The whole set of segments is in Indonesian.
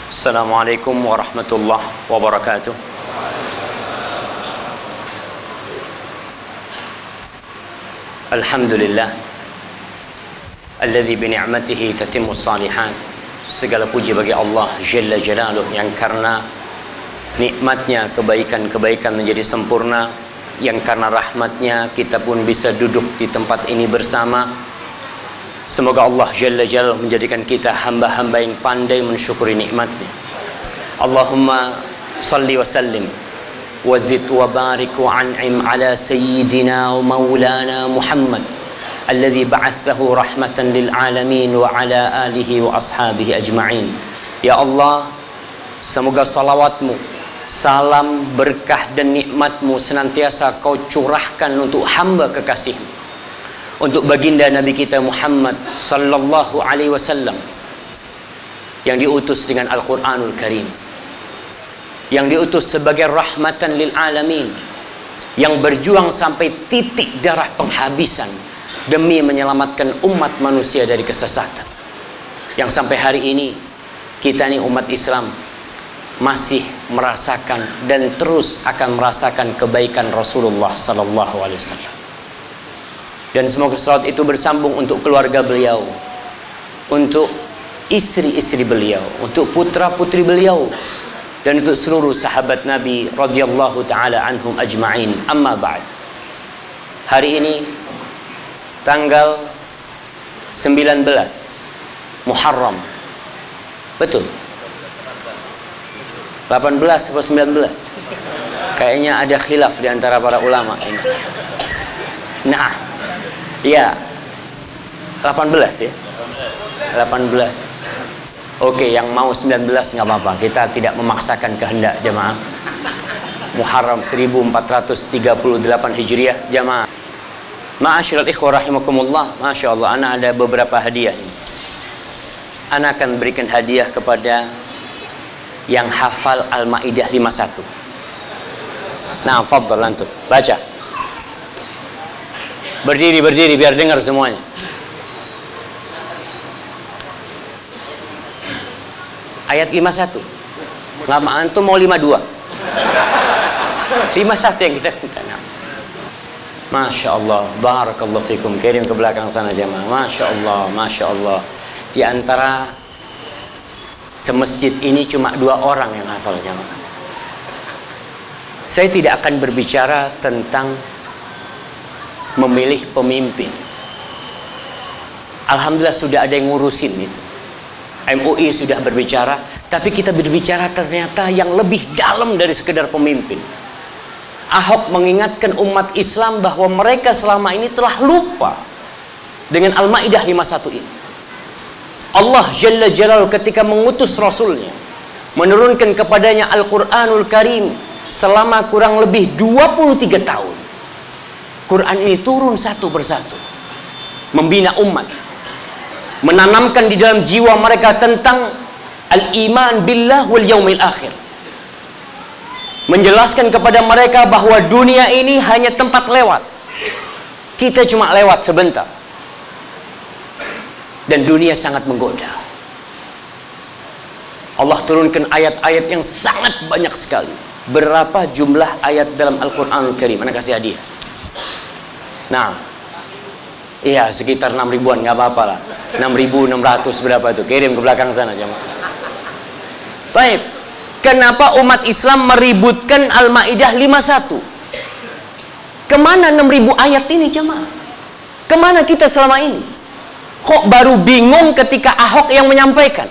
Assalamualaikum warahmatullahi wabarakatuh. Alhamdulillah alladzi bi ni'matihi tatimmu shalihat. Segala puji bagi Allah Jalla Jalaluh yang karena nikmatnya kebaikan-kebaikan menjadi sempurna, yang karena rahmatnya kita pun bisa duduk di tempat ini bersama. Semoga Allah Jalla Jalaluh menjadikan kita hamba-hamba yang pandai mensyukuri nikmatnya. Allahumma salli wa sallim wa zid wa barik wa an'im ala sayyidina wa maulana Muhammad alladhi ba'athahu rahmatan lil alamin wa ala alihi wa ashabihi ajma'in. Ya Allah, semoga salawatmu, salam, berkah dan nikmatmu senantiasa kau curahkan untuk hamba kekasihmu, untuk baginda Nabi kita Muhammad sallallahu alaihi wasallam yang diutus dengan Al-Quranul Karim, yang diutus sebagai rahmatan lil alamin, yang berjuang sampai titik darah penghabisan demi menyelamatkan umat manusia dari kesesatan, yang sampai hari ini kita ini umat Islam masih merasakan dan terus akan merasakan kebaikan Rasulullah sallallahu alaihi wasallam. Dan semoga salat itu bersambung untuk keluarga beliau, untuk istri-istri beliau, untuk putra-putri beliau, dan untuk seluruh sahabat Nabi radhiyallahu taala anhum ajma'in. Amma ba'd. Hari ini tanggal 19 Muharram. Betul? 18 atau 19? Kayaknya ada khilaf di antara para ulama ini. Nah, ya, 18 ya, 18. Oke, yang mau 19 nggak apa-apa, kita tidak memaksakan kehendak jamaah. Muharram 1438 Hijriah jamaah. Ma'asyiral ikhwah rahimakumullah. Masya Allah, ana ada beberapa hadiah ini. Ana akan berikan hadiah kepada yang hafal Al-Maidah 51. Nah, fadhal antum, baca. Berdiri biar dengar semuanya. Ayat 51. Lama antum mau 52. 51 yang kita minta. Masya Allah, barakallahu fikum. Kirim ke belakang sana jemaah. Masya Allah, masya Allah. Di antara semasjid ini cuma 2 orang yang hafal jemaah. Saya tidak akan berbicara tentang memilih pemimpin. Alhamdulillah sudah ada yang ngurusin itu. MUI sudah berbicara, tapi kita berbicara ternyata yang lebih dalam dari sekedar pemimpin. Ahok mengingatkan umat Islam bahwa mereka selama ini telah lupa dengan Al-Maidah 51 ini. Allah Jalla Jalaluhu ketika mengutus Rasulnya, menurunkan kepadanya Al-Quranul Karim selama kurang lebih 23 tahun. Quran ini turun satu persatu, membina umat, menanamkan di dalam jiwa mereka tentang al-iman billah wal yaumil akhir, menjelaskan kepada mereka bahwa dunia ini hanya tempat lewat, kita cuma lewat sebentar, dan dunia sangat menggoda. Allah turunkan ayat-ayat yang sangat banyak sekali. Berapa jumlah ayat dalam Al-Quranul Karim? Mana kasih hadiah? Nah, iya sekitar 6 ribuan, nggak apa-apa lah. 6.600 berapa itu? Kirim ke belakang sana jemaah. Baik, kenapa umat Islam meributkan Al-Maidah 51? Kemana 6.000 ayat ini jemaah? Kemana kita selama ini? Kok baru bingung ketika Ahok yang menyampaikan?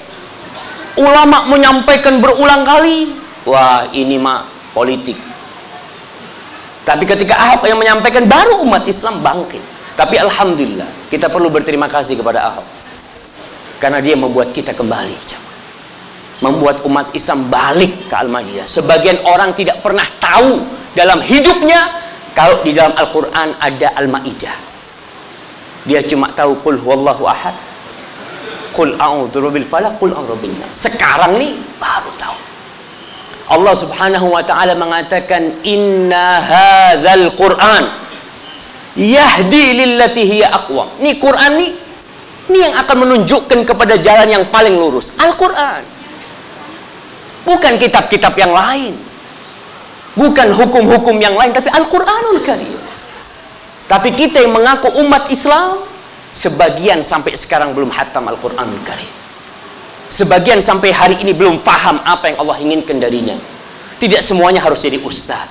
Ulama menyampaikan berulang kali. Wah, ini mah politik. Tapi ketika Ahok yang menyampaikan, baru umat Islam bangkit. Tapi alhamdulillah, kita perlu berterima kasih kepada Ahok, karena dia membuat kita kembali, membuat umat Islam balik ke Al-Maidah. Sebagian orang tidak pernah tahu dalam hidupnya kalau di dalam Al-Quran ada Al-Maidah. Dia cuma tahu qul huwallahu ahad, qul a'udzu birabbil falaq, qul a'udzu birabbin nas. Sekarang nih baru tahu. Allah Subhanahu wa taala mengatakan inna hadzal Qur'an yahdi lillati hiya aqwam. Ini Quran nih yang akan menunjukkan kepada jalan yang paling lurus. Al-Quran. Bukan kitab-kitab yang lain, bukan hukum-hukum yang lain, tapi Al-Quranul Karim. Tapi kita yang mengaku umat Islam, sebagian sampai sekarang belum hatam Al-Quranul Karim. Sebagian sampai hari ini belum faham apa yang Allah inginkan darinya. Tidak semuanya harus jadi ustadz,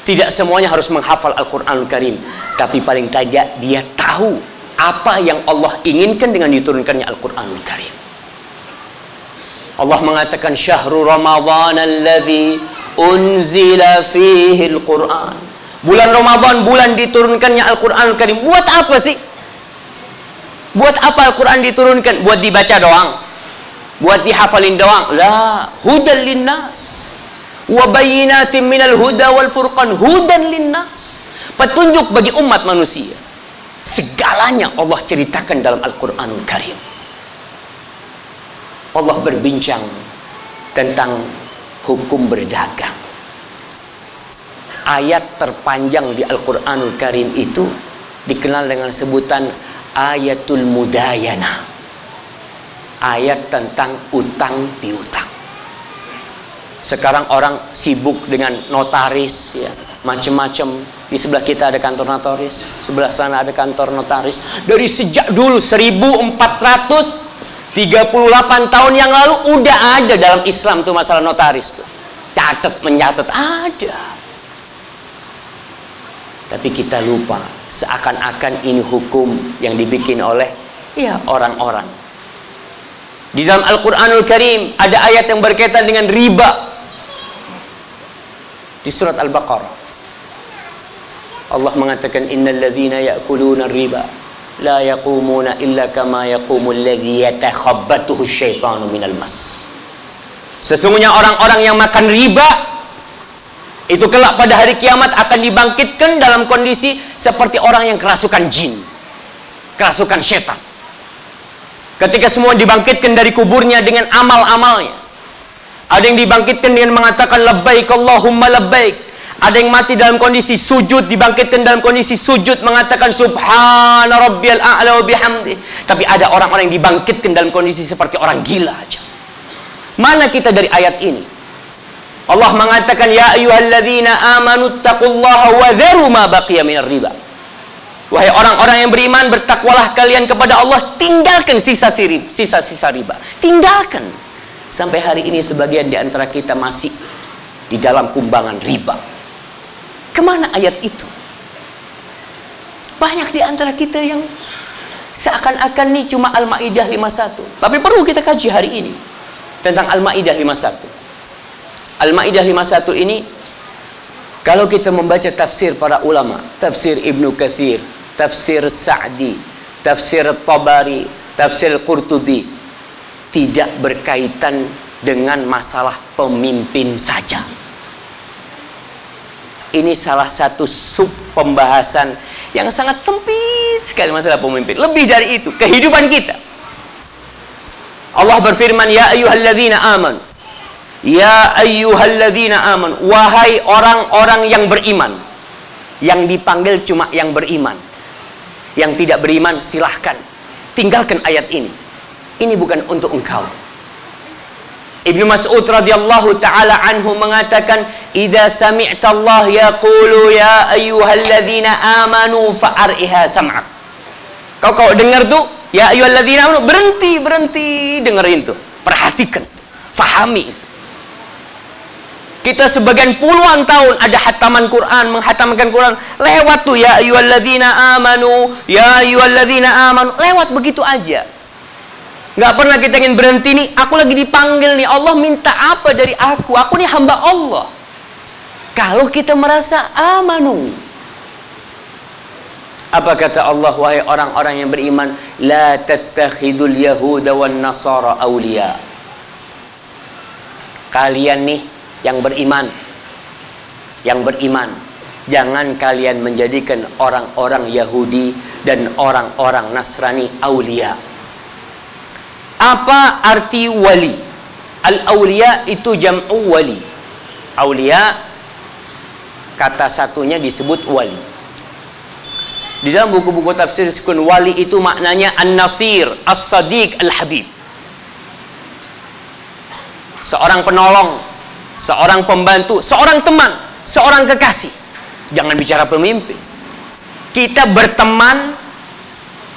tidak semuanya harus menghafal Al-Quranul Karim, tapi paling tidak dia tahu apa yang Allah inginkan dengan diturunkannya Al-Quranul Karim. Allah mengatakan syahrul Ramadan alladzi unzila fihi al-Quran. Bulan Ramadan, bulan diturunkannya Al-Quranul Karim. Buat apa sih? Buat apa Al-Quran diturunkan? Buat dibaca doang? Buat dihafalin doang? La, hudan linnas wa bayyinatin minal huda wal furqan. Hudan linnas, petunjuk bagi umat manusia. Segalanya Allah ceritakan dalam Al-Quranul Karim. Allah berbincang tentang hukum berdagang. Ayat terpanjang di Al-Quranul Karim itu dikenal dengan sebutan ayatul mudayana. Ayat tentang utang piutang. Sekarang orang sibuk dengan notaris, ya, macam-macam. Di sebelah kita ada kantor notaris, sebelah sana ada kantor notaris. Dari sejak dulu 1438 tahun yang lalu udah ada dalam Islam tuh masalah notaris tuh. Catat mencatat ada. Tapi kita lupa, seakan-akan ini hukum yang dibikin oleh ya orang-orang. Di dalam Al-Quranul Karim ada ayat yang berkaitan dengan riba. Di surat Al-Baqarah Allah mengatakan innal ladzina ya'kuluna riba la yaqumuna illa kama yaqumul ladzi yatakhabbathu asyaitanu minal mas. Sesungguhnya orang-orang yang makan riba itu kelak pada hari kiamat akan dibangkitkan dalam kondisi seperti orang yang kerasukan jin, kerasukan setan. Ketika semua dibangkitkan dari kuburnya dengan amal-amalnya, ada yang dibangkitkan dengan mengatakan labbaik Allahumma labbaik. Ada yang mati dalam kondisi sujud, dibangkitkan dalam kondisi sujud mengatakan subhana rabbiyal a'la wa bihamdi. Tapi ada orang-orang yang dibangkitkan dalam kondisi seperti orang gila aja. Mana kita dari ayat ini? Allah mengatakan ya ayyuhalladzina amanu taqullaha wa dharu ma baqiya minar riba. Wahai orang-orang yang beriman, bertakwalah kalian kepada Allah, tinggalkan sisa-sisa riba. Tinggalkan. Sampai hari ini sebagian di antara kita masih di dalam kumbangan riba. Kemana ayat itu? Banyak di antara kita yang seakan-akan nih cuma Al-Maidah 51. Tapi perlu kita kaji hari ini tentang Al-Maidah 51. Al-Maidah 51 ini, kalau kita membaca tafsir para ulama, tafsir Ibnu Katsir, tafsir Sa'di, tafsir Tabari, tafsir Qurtubi, tidak berkaitan dengan masalah pemimpin saja. Ini salah satu sub pembahasan yang sangat sempit sekali masalah pemimpin. Lebih dari itu, kehidupan kita. Allah berfirman, ya ayyuhalladzina amanu. Ya ayyuhalladzina amanu. Wahai orang-orang yang beriman. Yang dipanggil cuma yang beriman. Yang tidak beriman silahkan tinggalkan ayat ini. Ini bukan untuk engkau. Ibnu Mas'ud radhiyallahu taala anhu mengatakan, "Idza sami'ta Allah yaqulu ya ayyuhalladzina amanu fa'ar'iha sam'ak." Kau dengar tuh, ya ayyuhalladzina amanu, berhenti dengerin tuh. Perhatikan, fahami itu. Kita sebagian puluhan tahun ada hataman Quran, menghatamkan Quran, lewat tuh ya ayyuhalladzina amanu, ya ayyuhalladzina amanu, lewat begitu aja. Nggak pernah kita ingin berhenti nih, aku lagi dipanggil nih, Allah minta apa dari aku nih hamba Allah. Kalau kita merasa amanu, apa kata Allah, wahai orang-orang yang beriman, la tattakhidul yahuda wan nasara awliya. Kalian nih yang beriman, jangan kalian menjadikan orang-orang Yahudi dan orang-orang Nasrani awliya. Apa arti wali? Al-awliya itu jam'u wali. Awliya kata satunya disebut wali. Di dalam buku-buku tafsir disebut wali itu maknanya an-nasir, as-sadiq, al-habib. seorang penolong, seorang pembantu, seorang teman, seorang kekasih. Jangan bicara pemimpin. Kita berteman,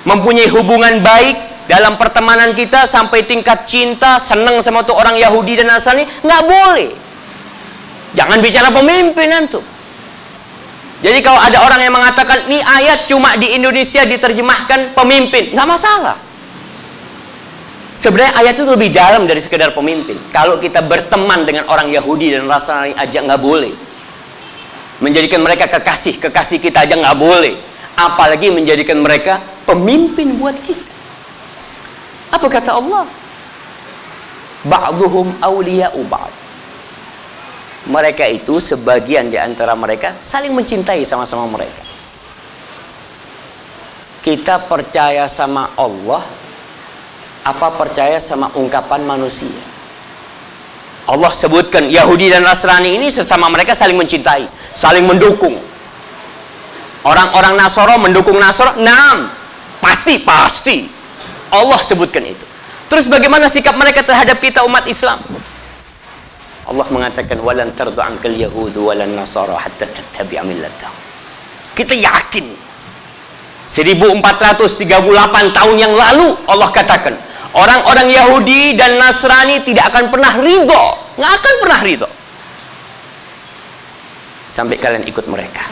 mempunyai hubungan baik dalam pertemanan kita sampai tingkat cinta, senang sama tuh orang Yahudi dan Nasrani, nggak boleh. Jangan bicara pemimpin antum. Jadi kalau ada orang yang mengatakan nih ayat cuma di Indonesia diterjemahkan pemimpin, nggak masalah. Sebenarnya ayat itu lebih dalam dari sekedar pemimpin. Kalau kita berteman dengan orang Yahudi dan Nasrani aja nggak boleh. Menjadikan mereka kekasih kita aja nggak boleh. Apalagi menjadikan mereka pemimpin buat kita. Apa kata Allah? Ba'duhum awliya'u ba'd. Mereka itu sebagian di antara mereka saling mencintai sama-sama mereka. Kita percaya sama Allah apa percaya sama ungkapan manusia? Allah sebutkan Yahudi dan Nasrani ini sesama mereka saling mencintai, saling mendukung. Orang-orang Nasoro mendukung Nasoro, naam, pasti. Allah sebutkan itu. Terus bagaimana sikap mereka terhadap kita umat Islam? Allah mengatakan walan tardu ankal yahudu walan nasara hatta tattabi'a millatahum. Kita yakin 1438 tahun yang lalu Allah katakan orang-orang Yahudi dan Nasrani tidak akan pernah ridho, nggak akan pernah ridho sampai kalian ikut mereka.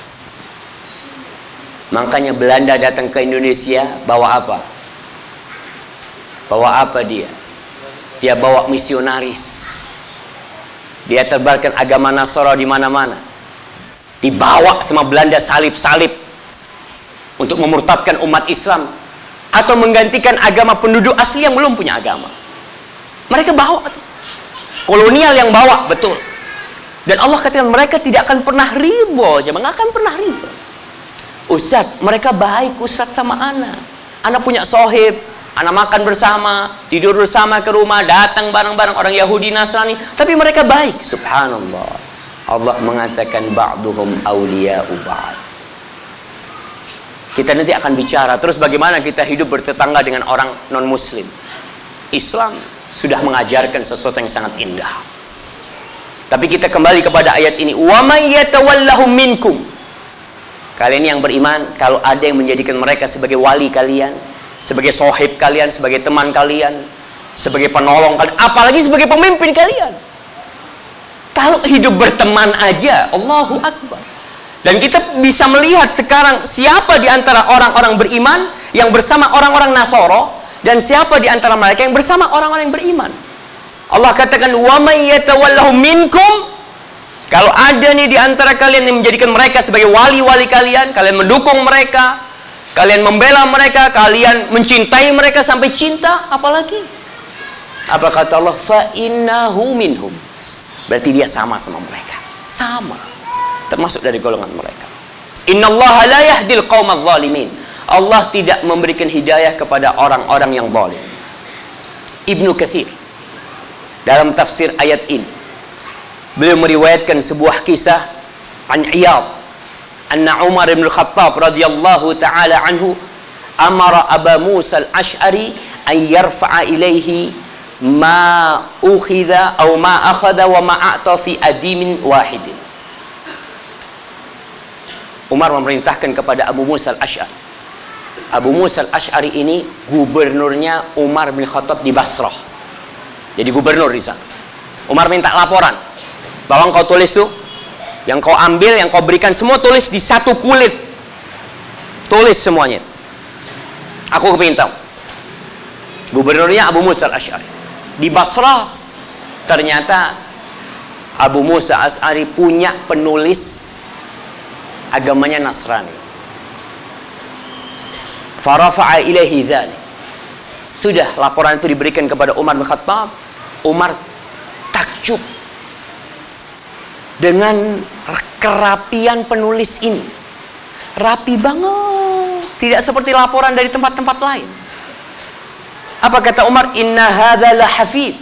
Makanya Belanda datang ke Indonesia bawa apa? Bawa apa dia? Dia bawa misionaris. Dia tebarkan agama Nasara di mana-mana. Dibawa sama Belanda salib-salib untuk memurtadkan umat Islam atau menggantikan agama penduduk asli yang belum punya agama. Mereka bawa tuh. Kolonial yang bawa, betul. Dan Allah katakan mereka tidak akan pernah ridho, jangan akan pernah ridho. Ustaz, mereka baik Ustaz sama anak. Anak punya sohib, anak makan bersama, tidur bersama ke rumah, datang bareng-bareng orang Yahudi Nasrani, tapi mereka baik. Subhanallah. Allah mengatakan ba'duhum awliya'u ba'd. Kita nanti akan bicara terus bagaimana kita hidup bertetangga dengan orang non-muslim. Islam sudah mengajarkan sesuatu yang sangat indah. Tapi kita kembali kepada ayat ini. Wa may yatawallahum minkum. Kalian yang beriman, kalau ada yang menjadikan mereka sebagai wali kalian, sebagai sohib kalian, sebagai teman kalian, sebagai penolong kalian, apalagi sebagai pemimpin kalian. Kalau hidup berteman aja, Allahu Akbar. Dan kita bisa melihat sekarang siapa di antara orang-orang beriman yang bersama orang-orang Nasoro, dan siapa di antara mereka yang bersama orang-orang yang beriman. Allah katakan, wa may yatawallahu minkum. Kalau ada nih di antara kalian yang menjadikan mereka sebagai wali-wali kalian, kalian mendukung mereka, kalian membela mereka, kalian mencintai mereka sampai cinta, apalagi? Apa kata Allah? Fa innahu minhum. Berarti dia sama mereka. Sama. Termasuk dari golongan mereka. Innallaha la yahdil qaumadz zalimin. Allah tidak memberikan hidayah kepada orang-orang yang zalim. Ibnu Katsir dalam tafsir ayat ini beliau meriwayatkan sebuah kisah an Iyad anna Umar bin Khattab radhiyallahu taala anhu amara Aba Musa al-Ash'ari an yarfa'a ilaihi ma ukhidha atau ma akhadha wa ma a'ta fi adimin wahidin. Umar memerintahkan kepada Abu Musa al-Ash'ari. Abu Musa al-Ash'ari ini gubernurnya Umar bin Khattab di Basrah. Jadi gubernur di sana. Umar minta laporan. Bahwa kau tulis tuh, yang kau ambil, yang kau berikan, semua tulis di satu kulit. Tulis semuanya. Aku kepingin tahu. Gubernurnya Abu Musa al-Ash'ari. Di Basrah, ternyata Abu Musa al-Ash'ari punya penulis agamanya Nasrani. Farafa'a ilaihi dzalik. Sudah laporan itu diberikan kepada Umar bin Khattab. Umar takjub dengan kerapian penulis ini. Rapi banget, tidak seperti laporan dari tempat-tempat lain. Apa kata Umar? Inna hadza la hafid.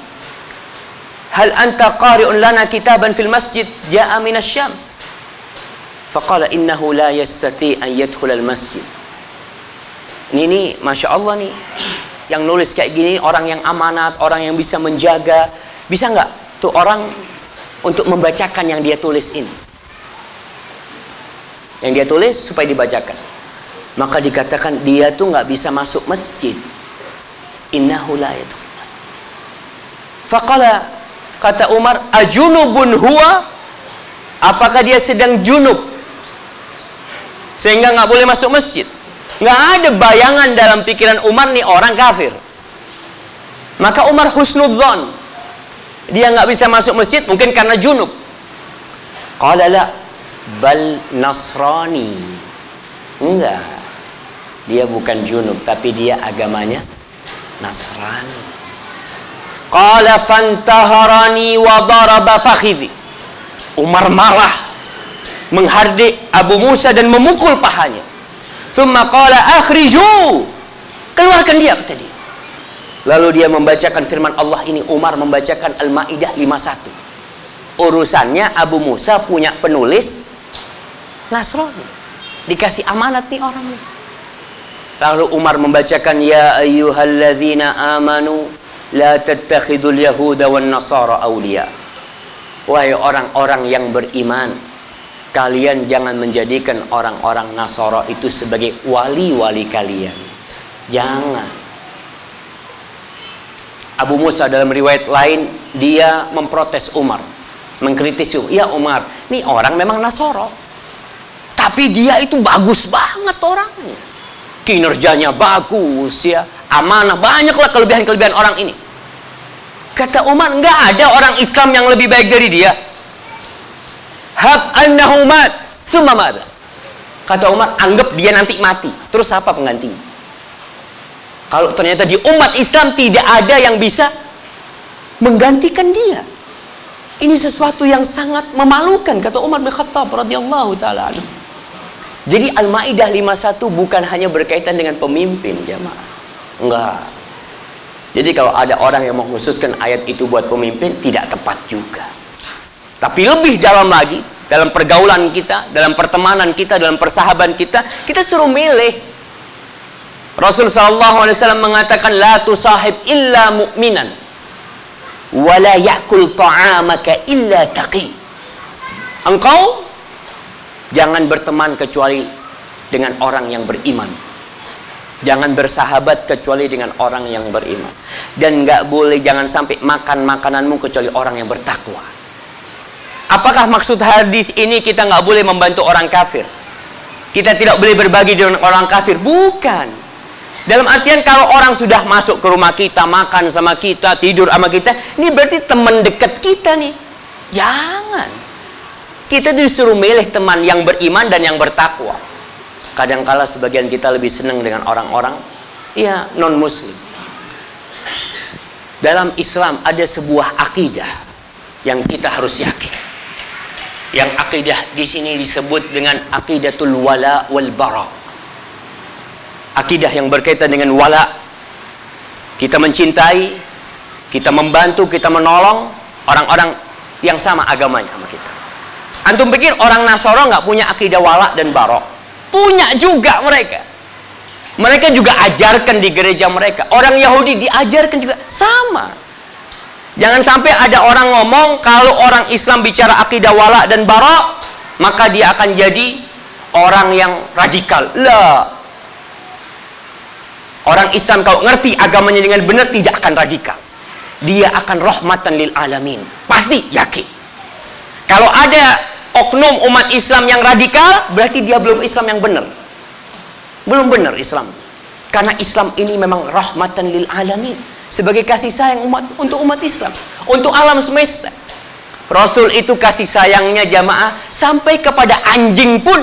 Hal anta qari'un lana kitaban fil masjid ja'a min asy-Syam. Faqala innahu la yastati an yadkhul al-masjid. Ini Masya Allah nih, yang nulis kayak gini orang yang amanat, orang yang bisa menjaga. Bisa nggak tuh orang untuk membacakan yang dia tulis ini. Yang dia tulis supaya dibacakan. Maka dikatakan dia tuh nggak bisa masuk masjid. Innahu la yadkhul masjid. Faqala, kata Umar, ajunubun huwa? Apakah dia sedang junub sehingga nggak boleh masuk masjid? Nggak ada bayangan dalam pikiran Umar nih orang kafir. Maka Umar husnudzon, dia nggak bisa masuk masjid mungkin karena junub. Qala la bal nasrani. Enggak, dia bukan junub tapi dia agamanya Nasrani. Qala fantaharani wa daraba fakhidhi. Umar marah, menghardik Abu Musa dan memukul pahanya. Thumma qala akhriju, keluarkan dia, kata dia. Lalu dia membacakan firman Allah ini. Umar membacakan Al-Maidah 51. Urusannya Abu Musa punya penulis Nasrani, dikasih amanat nih orang nih. Lalu Umar membacakan, ya ayyuhalladzina amanu la tattakhidul yahuda wan nasara awliya. Wahai orang-orang yang beriman, kalian jangan menjadikan orang-orang Nasara itu sebagai wali-wali kalian. Jangan. Abu Musa dalam riwayat lain, dia memprotes Umar, mengkritisi. Ya Umar, ini orang memang Nasara, tapi dia itu bagus banget orangnya, kinerjanya bagus ya, amanah, banyaklah kelebihan-kelebihan orang ini. Kata Umar, nggak ada orang Islam yang lebih baik dari dia. Hab annahu mat, thumma mada. Kata Umar, anggap dia nanti mati, terus apa penggantinya? Kalau ternyata di umat Islam tidak ada yang bisa menggantikan dia, ini sesuatu yang sangat memalukan, kata Umar bin Khattab radhiyallahu taala anhu. Jadi Al-Maidah 51 bukan hanya berkaitan dengan pemimpin, jamaah. Enggak. Jadi kalau ada orang yang mengkhususkan ayat itu buat pemimpin, tidak tepat juga. Tapi lebih dalam lagi, dalam pergaulan kita, dalam pertemanan kita, dalam persahabatan kita, kita suruh milih. Rasul SAW mengatakan, la tusahib illa mu'minan, wa la ya'kul ta'amaka illa taqi. Engkau jangan berteman kecuali dengan orang yang beriman. Jangan bersahabat kecuali dengan orang yang beriman. Dan nggak boleh, jangan sampai makan makananmu kecuali orang yang bertakwa. Apakah maksud hadis ini kita nggak boleh membantu orang kafir? Kita tidak boleh berbagi dengan orang kafir? Bukan. Dalam artian kalau orang sudah masuk ke rumah kita, makan sama kita, tidur sama kita, ini berarti teman dekat kita nih. Jangan. Kita disuruh milih teman yang beriman dan yang bertakwa. Kadangkala sebagian kita lebih senang dengan orang-orang ya non muslim. Dalam Islam ada sebuah akidah yang kita harus yakin. Yang akidah di sini disebut dengan aqidatul wala wal bara. Akidah yang berkaitan dengan wala. Kita mencintai, kita membantu, kita menolong orang-orang yang sama agamanya sama kita. Antum pikir orang Nasara nggak punya akidah wala dan bara? Punya juga mereka. Mereka juga ajarkan di gereja mereka. Orang Yahudi diajarkan juga sama. Jangan sampai ada orang ngomong kalau orang Islam bicara akidah wala dan bara, maka dia akan jadi orang yang radikal. Lah. Orang Islam kalau ngerti agamanya dengan benar tidak akan radikal. Dia akan rahmatan lil alamin. Pasti yakin. Kalau ada oknum umat Islam yang radikal, berarti dia belum Islam yang benar. Belum benar Islam. Karena Islam ini memang rahmatan lil alamin, sebagai kasih sayang untuk umat Islam, untuk alam semesta. Rasul itu kasih sayangnya jamaah sampai kepada anjing pun.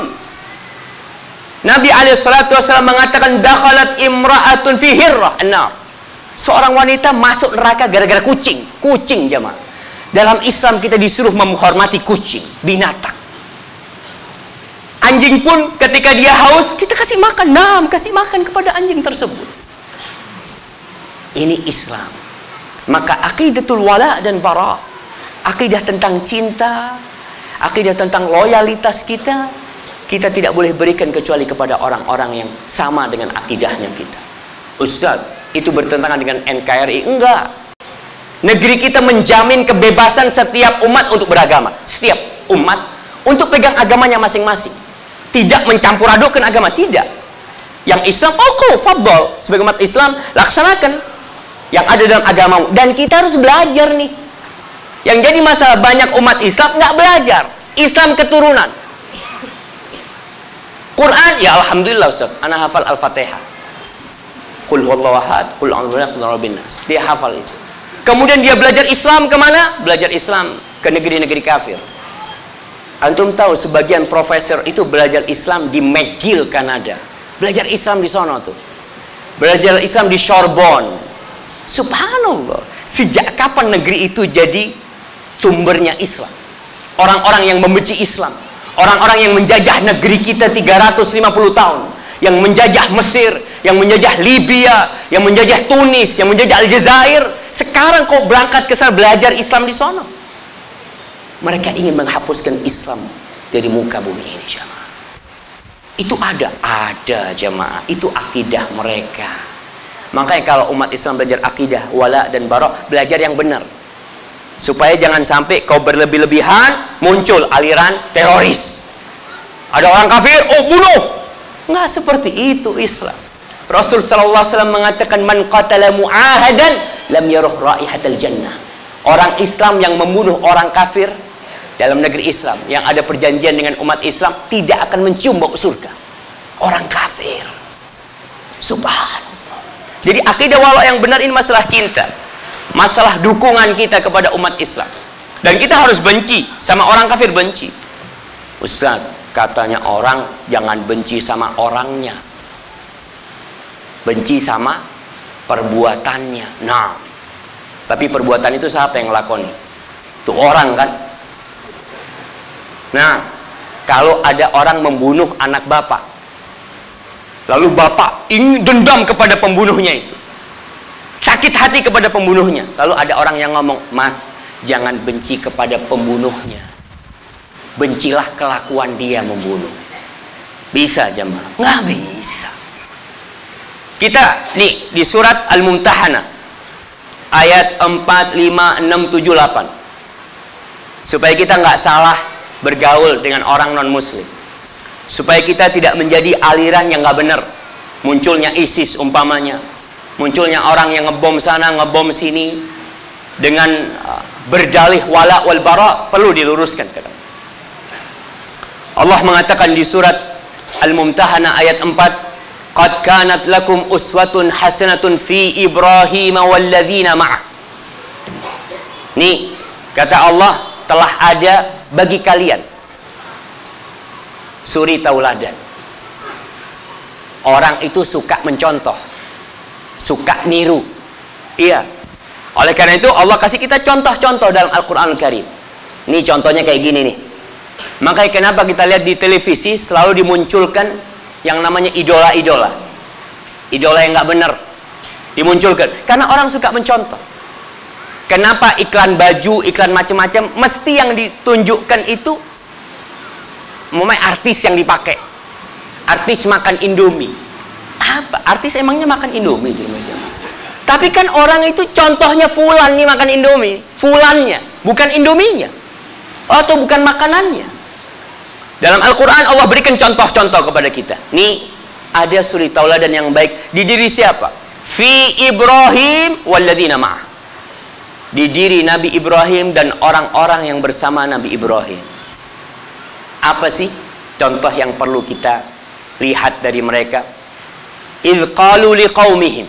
Nabi SAW mengatakan, dakhalat imra'atun fi hirrah an-nar. Seorang wanita masuk neraka gara-gara kucing. Kucing jamaah. Dalam Islam kita disuruh menghormati kucing, binatang. Anjing pun ketika dia haus, kita kasih makan. Nah, kasih makan kepada anjing tersebut. Ini Islam. Maka aqidatul wala dan bara, akidah tentang cinta, akidah tentang loyalitas kita, kita tidak boleh berikan kecuali kepada orang-orang yang sama dengan akidahnya kita. Ustaz, itu bertentangan dengan NKRI? Enggak. Negeri kita menjamin kebebasan setiap umat untuk beragama. Setiap umat untuk pegang agamanya masing-masing. Tidak mencampur adukkan agama, tidak. Yang Islam, fadol. Sebagai umat Islam, laksanakan yang ada dalam agamamu. Dan kita harus belajar nih. Yang jadi masalah banyak umat Islam nggak belajar. Islam keturunan. Quran, ya alhamdulillah Ustaz, ana hafal Al-Fatihah. Qul huwallahu ahad, qul a'udzu birabbin nas. Dia hafal itu. Kemudian dia belajar Islam kemana? Belajar Islam ke negeri-negeri kafir. Antum tahu sebagian profesor itu belajar Islam di McGill, Kanada. Belajar Islam di sono tuh. Belajar Islam di Sorbonne. Subhanallah. Sejak kapan negeri itu jadi sumbernya Islam? Orang-orang yang membenci Islam, orang-orang yang menjajah negeri kita 350 tahun, yang menjajah Mesir, yang menjajah Libya, yang menjajah Tunis, yang menjajah Aljazair, sekarang kok berangkat ke sana belajar Islam di sono? Mereka ingin menghapuskan Islam dari muka bumi ini, jemaah. Itu ada jemaah. Itu akidah mereka. Makanya kalau umat Islam belajar akidah, wala dan bara, belajar yang benar. Supaya jangan sampai kau berlebih-lebihan, muncul aliran teroris. Ada orang kafir, bunuh. Nggak seperti itu Islam. Rasul sallallahu alaihi wasallam mengatakan, man qatala mu'ahadan lam yaruh raihatal jannah. Orang Islam yang membunuh orang kafir dalam negeri Islam yang ada perjanjian dengan umat Islam tidak akan mencium bau surga. Orang kafir. Subhanallah. Jadi akidah wala yang benar ini masalah cinta, masalah dukungan kita kepada umat Islam. Dan kita harus benci sama orang kafir, benci. Ustaz, katanya orang jangan benci sama orangnya, benci sama perbuatannya. Nah, tapi perbuatan itu siapa yang lakoni? Itu orang kan. Nah, kalau ada orang membunuh anak bapak, lalu bapak ingin dendam kepada pembunuhnya itu, sakit hati kepada pembunuhnya, lalu ada orang yang ngomong, mas, jangan benci kepada pembunuhnya, bencilah kelakuan dia membunuh. Bisa jemaah? Nggak bisa. Kita nih di surat Al-Mumtahanah ayat 4, 5, 6, 7, 8, supaya kita nggak salah bergaul dengan orang non muslim, supaya kita tidak menjadi aliran yang nggak benar. Munculnya ISIS umpamanya, munculnya orang yang ngebom sana ngebom sini dengan berdalih wala wal bara, perlu diluruskan. Allah mengatakan di surat Al-Mumtahanah ayat 4, qad kanat lakum uswatun hasanatun fi Ibrahim walladzina ma'ah. Nih kata Allah, telah ada bagi kalian suri tauladan. Orang itu suka mencontoh, suka niru. Iya. Oleh karena itu Allah kasih kita contoh-contoh dalam Al-Quranul Karim. Ini contohnya kayak gini nih. Makanya kenapa kita lihat di televisi selalu dimunculkan yang namanya idola-idola, idola yang nggak benar dimunculkan, karena orang suka mencontoh. Kenapa iklan baju, iklan macam-macam, mesti yang ditunjukkan itu artis yang dipakai. Artis makan Indomie. Apa? Artis emangnya makan Indomie? Tapi kan orang itu contohnya fulan nih makan Indomie. Fulannya, bukan Indominya. Atau bukan makanannya. Dalam Al-Quran Allah berikan contoh-contoh kepada kita. Nih, ada suri tauladan yang baik di diri siapa? Fi Ibrahim walladzina ma'ah. Di diri Nabi Ibrahim dan orang-orang yang bersama Nabi Ibrahim. Apa sih contoh yang perlu kita lihat dari mereka? Idh qalu liqaumihim.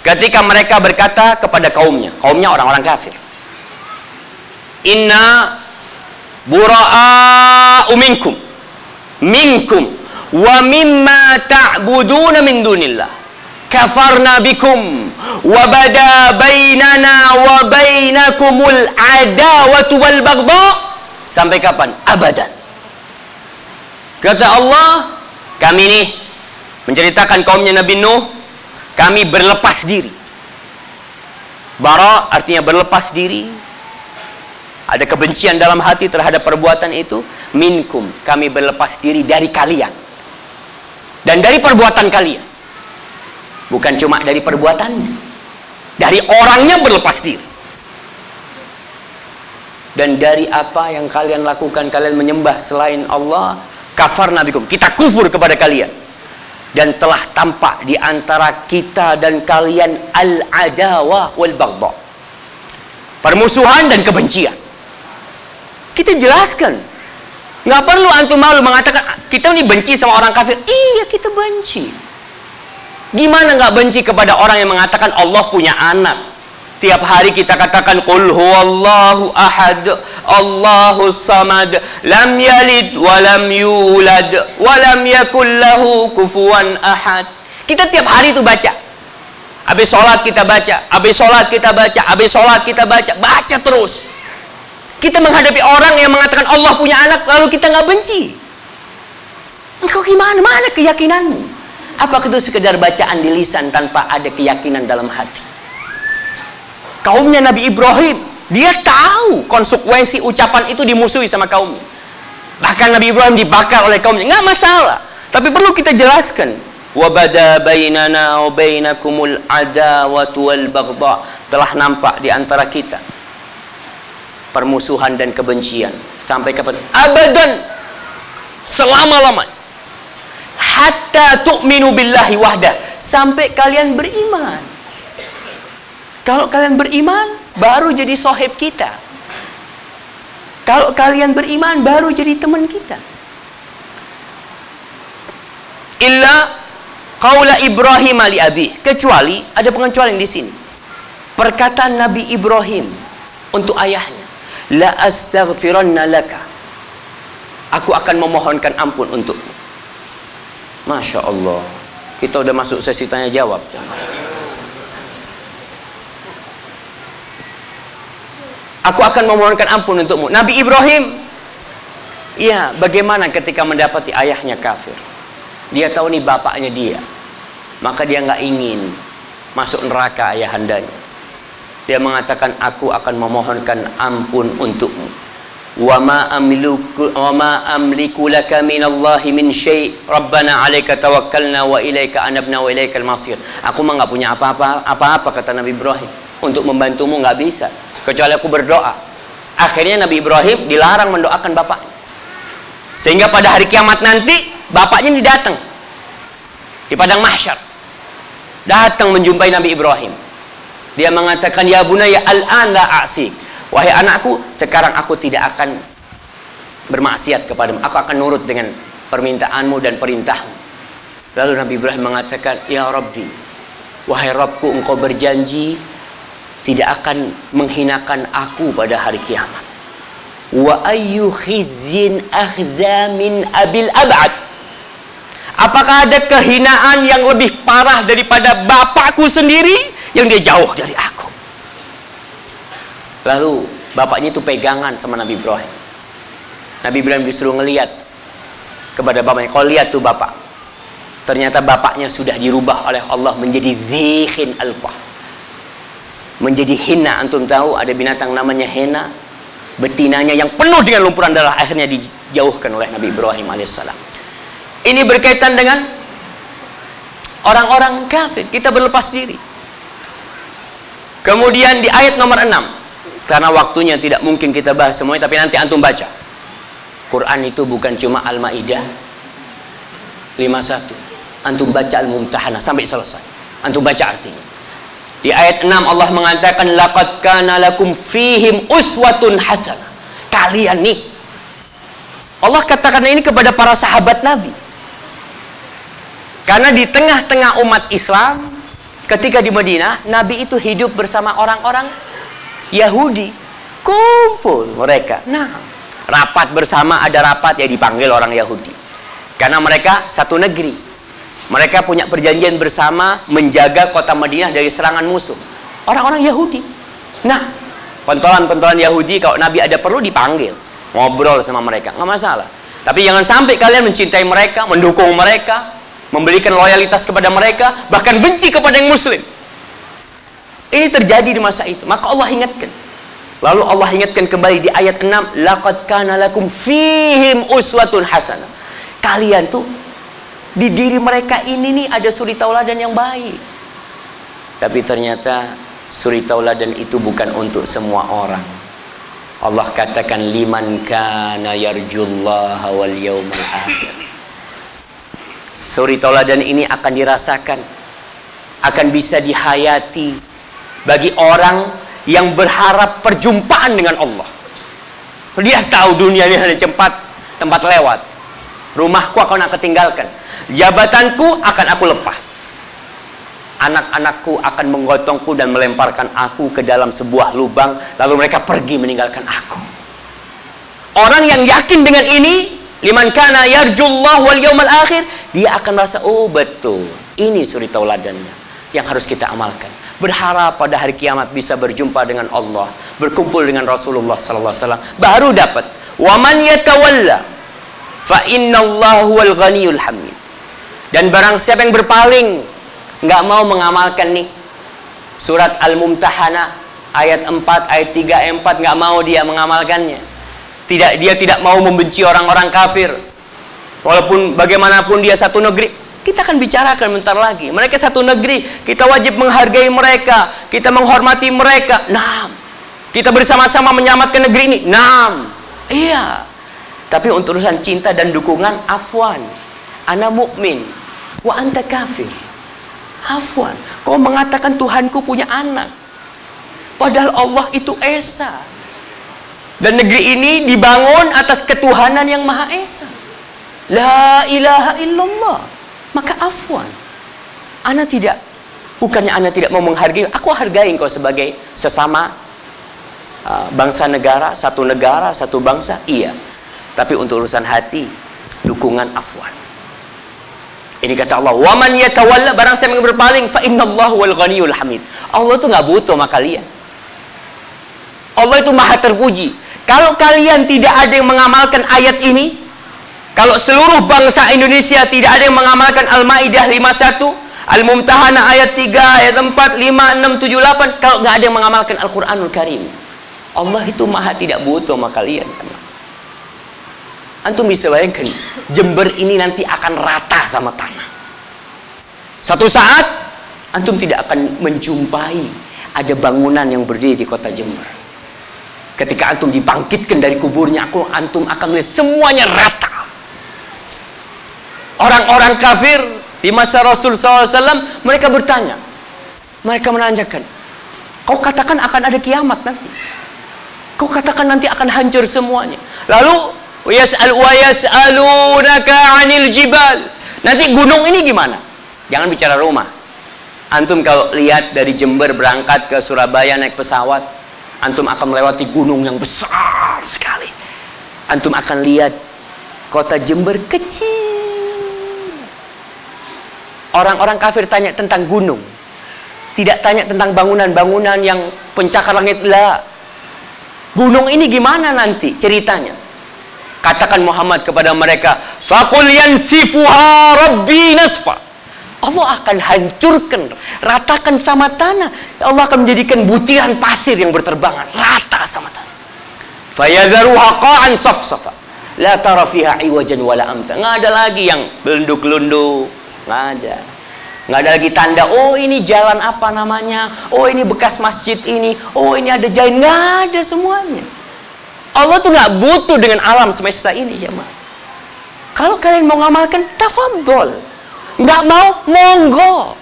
Ketika mereka berkata kepada kaumnya, kaumnya orang-orang kafir, inna bura'a'u minkum wa mimma ta'buduna min dunillah kafarna bikum wa bada bainana wa bainakumul adawatu wal baghdha. Sampai kapan? Abadan. Kata Allah, kami nih menceritakan kaumnya Nabi Nuh, kami berlepas diri. Bara artinya berlepas diri. Ada kebencian dalam hati terhadap perbuatan itu. Minkum, kami berlepas diri dari kalian dan dari perbuatan kalian. Bukan cuma dari perbuatannya, dari orangnya berlepas diri. dan dari apa yang kalian lakukan, kalian menyembah selain Allah, kafarna bikum, kita kufur kepada kalian, dan telah tampak di antara kita dan kalian al-adawah wal baghdha, permusuhan dan kebencian. Kita jelaskan, nggak perlu antum malu mengatakan kita ini benci sama orang kafir. Iya, kita benci. Gimana nggak benci kepada orang yang mengatakan Allah punya anak? Tiap hari kita katakan qul huwallahu ahad, Allahus samad, lam yalid wa lam yulad wa lam yakul lahu kufuwan ahad. Kita tiap hari itu baca. Habis sholat kita baca, habis sholat kita baca, habis sholat kita baca, baca terus. Kita menghadapi orang yang mengatakan Allah punya anak, lalu kita nggak benci. Engkau gimana? Mana keyakinanmu? Apakah itu sekedar bacaan di lisan tanpa ada keyakinan dalam hati? Kaumnya Nabi Ibrahim, dia tahu konsekuensi ucapan itu dimusuhi sama kaumnya. Bahkan Nabi Ibrahim dibakar oleh kaumnya, nggak masalah. Tapi perlu kita jelaskan. Wabada bainana wa bainakumul adawatu wal baghdha, telah nampak di antara kita permusuhan dan kebencian sampai kapan? Abadan, selama-lamanya. Hatta tu'minu billahi wahdah, sampai kalian beriman. Kalau kalian beriman, baru jadi sohib kita. Kalau kalian beriman, baru jadi teman kita. Illa qaula Ibrahim li abi, kecuali ada pengecualian di sini. Perkataan Nabi Ibrahim untuk ayahnya, la astaghfiranna laka, aku akan memohonkan ampun untukmu. Masya Allah, kita udah masuk sesi tanya jawab. Aku akan memohonkan ampun untukmu. Nabi Ibrahim, ya, bagaimana ketika mendapati ayahnya kafir? Dia tahu nih bapaknya dia, maka dia nggak ingin masuk neraka ayahandanya. Dia mengatakan, aku akan memohonkan ampun untukmu. Wa ma amliku laka minallahi min syai', rabbana 'alaika tawakkalna wa ilaika anabna wa ilaikal masir. Aku mah nggak punya apa-apa kata Nabi Ibrahim, untuk membantumu nggak bisa, kecuali aku berdoa. Akhirnya Nabi Ibrahim dilarang mendoakan bapaknya, sehingga pada hari kiamat nanti bapaknya didatang di padang mahsyar, datang menjumpai Nabi Ibrahim. Dia mengatakan, ya bunayya al-an la a'sik, wahai anakku, sekarang aku tidak akan bermaksiat kepadamu, aku akan nurut dengan permintaanmu dan perintahmu. Lalu Nabi Ibrahim mengatakan, ya Rabbi, wahai Rabbku, engkau berjanji tidak akan menghinakan aku pada hari kiamat. Wa ayyu khizzin akhza min abil ab'ad, apakah ada kehinaan yang lebih parah daripada bapakku sendiri yang dia jauh dari aku? Lalu bapaknya itu pegangan sama Nabi Ibrahim. Nabi Ibrahim disuruh ngelihat kepada bapaknya, kau lihat tuh bapak, ternyata bapaknya sudah dirubah oleh Allah menjadi dzikhin alqah, menjadi hina. Antum tahu ada binatang namanya hena, betinanya yang penuh dengan lumpuran darah akhirnya dijauhkan oleh Nabi Ibrahim alaihissalam. Ini berkaitan dengan orang-orang kafir, kita berlepas diri. Kemudian di ayat nomor 6, karena waktunya tidak mungkin kita bahas semuanya, tapi nanti antum baca. Quran itu bukan cuma Al-Maidah 51. Antum baca Al-Mumtahanah sampai selesai. Antum baca artinya. Di ayat 6 Allah mengatakan, laqad kana lakum fihim uswatun hasanah. Kalian nih, Allah katakan ini kepada para sahabat Nabi, karena di tengah-tengah umat Islam ketika di Madinah, Nabi itu hidup bersama orang-orang Yahudi. Kumpul mereka, nah, rapat bersama, ada rapat ya dipanggil orang Yahudi, karena mereka satu negeri. Mereka punya perjanjian bersama menjaga kota Madinah dari serangan musuh orang-orang Yahudi. Nah, pentolan-pentolan Yahudi kalau Nabi ada perlu dipanggil, ngobrol sama mereka, nggak masalah. Tapi jangan sampai kalian mencintai mereka, mendukung mereka, memberikan loyalitas kepada mereka, bahkan benci kepada yang muslim. Ini terjadi di masa itu, maka Allah ingatkan. Lalu Allah ingatkan kembali di ayat 6, laqad kana lakum fihim uswatun hasanah. Kalian tuh di diri mereka ini nih ada suri tauladan yang baik. Tapi ternyata suri tauladan itu bukan untuk semua orang. Allah katakan liman kana yarjullaha wal yawmal akhir. Suri tauladan ini akan dirasakan, akan bisa dihayati bagi orang yang berharap perjumpaan dengan Allah. Dia tahu dunia ini hanya tempat lewat. Rumahku akan aku tinggalkan, jabatanku akan aku lepas, anak-anakku akan menggotongku dan melemparkan aku ke dalam sebuah lubang, lalu mereka pergi meninggalkan aku. Orang yang yakin dengan ini, liman kana yarjullah wal yawmal akhir, dia akan merasa, oh betul, ini suri tauladannya yang harus kita amalkan. Berharap pada hari kiamat bisa berjumpa dengan Allah, berkumpul dengan Rasulullah sallallahu alaihi wasallam, baru dapat. Wa man yatawalla fa innallahu wal ghaniyul hamid. Dan barang siapa yang berpaling, nggak mau mengamalkan nih surat Al-Mumtahanah ayat 4, ayat 3, ayat 4, nggak mau dia mengamalkannya. Dia tidak mau membenci orang-orang kafir, walaupun bagaimanapun dia satu negeri. Kita akan bicarakan bentar lagi. Mereka satu negeri, kita wajib menghargai mereka, kita menghormati mereka. Nah, kita bersama-sama menyelamatkan negeri ini. Nah, iya. Tapi untuk urusan cinta dan dukungan, afwan. Ana mukmin, wa anta kafir. Afwan. Kau mengatakan Tuhanku punya anak, padahal Allah itu esa. Dan negeri ini dibangun atas ketuhanan yang Maha Esa. La ilaha illallah. Maka afwan, ana tidak, bukannya ana tidak mau menghargai, aku hargai engkau sebagai sesama bangsa negara, satu bangsa, iya. Tapi untuk urusan hati, dukungan afwan. Ini kata Allah, wa man yatawalla, barang siapa yang berpaling, fa innallahu wal ghaniyul hamid. Allah itu nggak butuh sama kalian. Allah itu maha terpuji. Kalau kalian tidak ada yang mengamalkan ayat ini, kalau seluruh bangsa Indonesia tidak ada yang mengamalkan Al-Maidah 51, Al-Mumtahanah ayat 3, ayat 4, 5, 6, 7, 8, kalau nggak ada yang mengamalkan Al-Quranul Karim, Allah itu maha tidak butuh sama kalian. Antum bisa bayangkan, Jember ini nanti akan rata sama tanah. Satu saat, antum tidak akan menjumpai ada bangunan yang berdiri di kota Jember. Ketika antum dibangkitkan dari kuburnya, antum akan melihat semuanya rata. Orang-orang kafir di masa Rasul SAW, mereka bertanya, mereka menanyakan, kau katakan akan ada kiamat nanti, kau katakan nanti akan hancur semuanya. Lalu yas'alunaka 'anil jibal, nanti gunung ini gimana? Jangan bicara rumah. Antum kalau lihat dari Jember berangkat ke Surabaya naik pesawat, antum akan melewati gunung yang besar sekali. Antum akan lihat kota Jember kecil. Orang-orang kafir tanya tentang gunung, tidak tanya tentang bangunan-bangunan yang pencakar langit. Lah, gunung ini gimana nanti ceritanya? Katakan Muhammad kepada mereka, faqul yansifuha rabbi nasfa. Allah akan hancurkan, ratakan sama tanah. Allah akan menjadikan butiran pasir yang berterbangan, rata sama tanah. Fayadharuha qa'an safsafa, la tara fiha iwajan wala amta. Nggak ada lagi yang belunduk-lunduk. Nggak ada lagi tanda, oh ini jalan apa namanya, oh ini bekas masjid ini, oh ini ada jalan. Nggak ada semuanya. Allah tuh nggak butuh dengan alam semesta ini, jemaah. Kalau kalian mau ngamalkan, tafadhol. Nggak mau, monggo.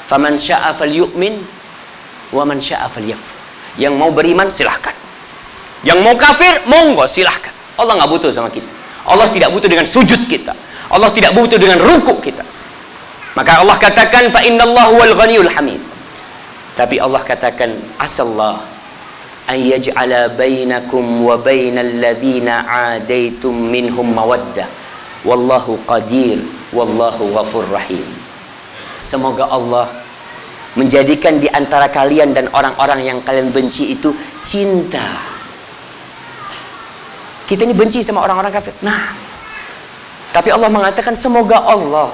Faman syaa falyu'min wa man syaa falyakfur. Yang mau beriman silahkan, yang mau kafir monggo silahkan. Allah nggak butuh sama kita. Allah tidak butuh dengan sujud kita. Allah tidak butuh dengan rukuk kita. Maka Allah katakan fa innallahu wal ghaniyul hamid. Tapi Allah katakan asallah an yaj'ala bainakum wa bainal ladzina 'adaitum minhum mawaddah wallahu qadir wallahu ghafur rahim. Semoga Allah menjadikan di antara kalian dan orang-orang yang kalian benci itu cinta. Kita ini benci sama orang-orang kafir. Nah, tapi Allah mengatakan semoga Allah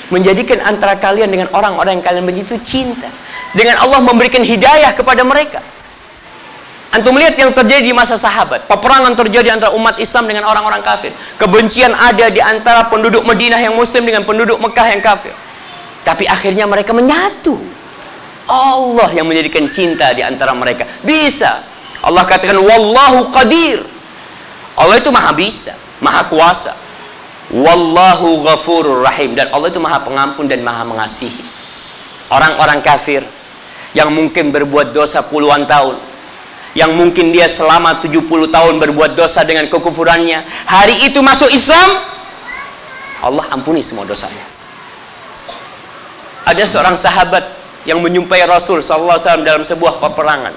menjadikan antara kalian dengan orang-orang yang kalian benci itu cinta. Dengan Allah memberikan hidayah kepada mereka. Antum lihat yang terjadi di masa sahabat. Peperangan terjadi antara umat Islam dengan orang-orang kafir. Kebencian ada di antara penduduk Madinah yang muslim dengan penduduk Mekah yang kafir. Tapi akhirnya mereka menyatu. Allah yang menjadikan cinta di antara mereka. Bisa. Allah katakan wallahu qadir. Allah itu maha bisa, maha kuasa. Wallahu ghafurur rahim. Dan Allah itu maha pengampun dan maha mengasihi. Orang-orang kafir yang mungkin berbuat dosa puluhan tahun, yang mungkin dia selama 70 tahun berbuat dosa dengan kekufurannya, hari itu masuk Islam, Allah ampuni semua dosanya. Ada seorang sahabat yang menyumpai Rasul SAW dalam sebuah peperangan.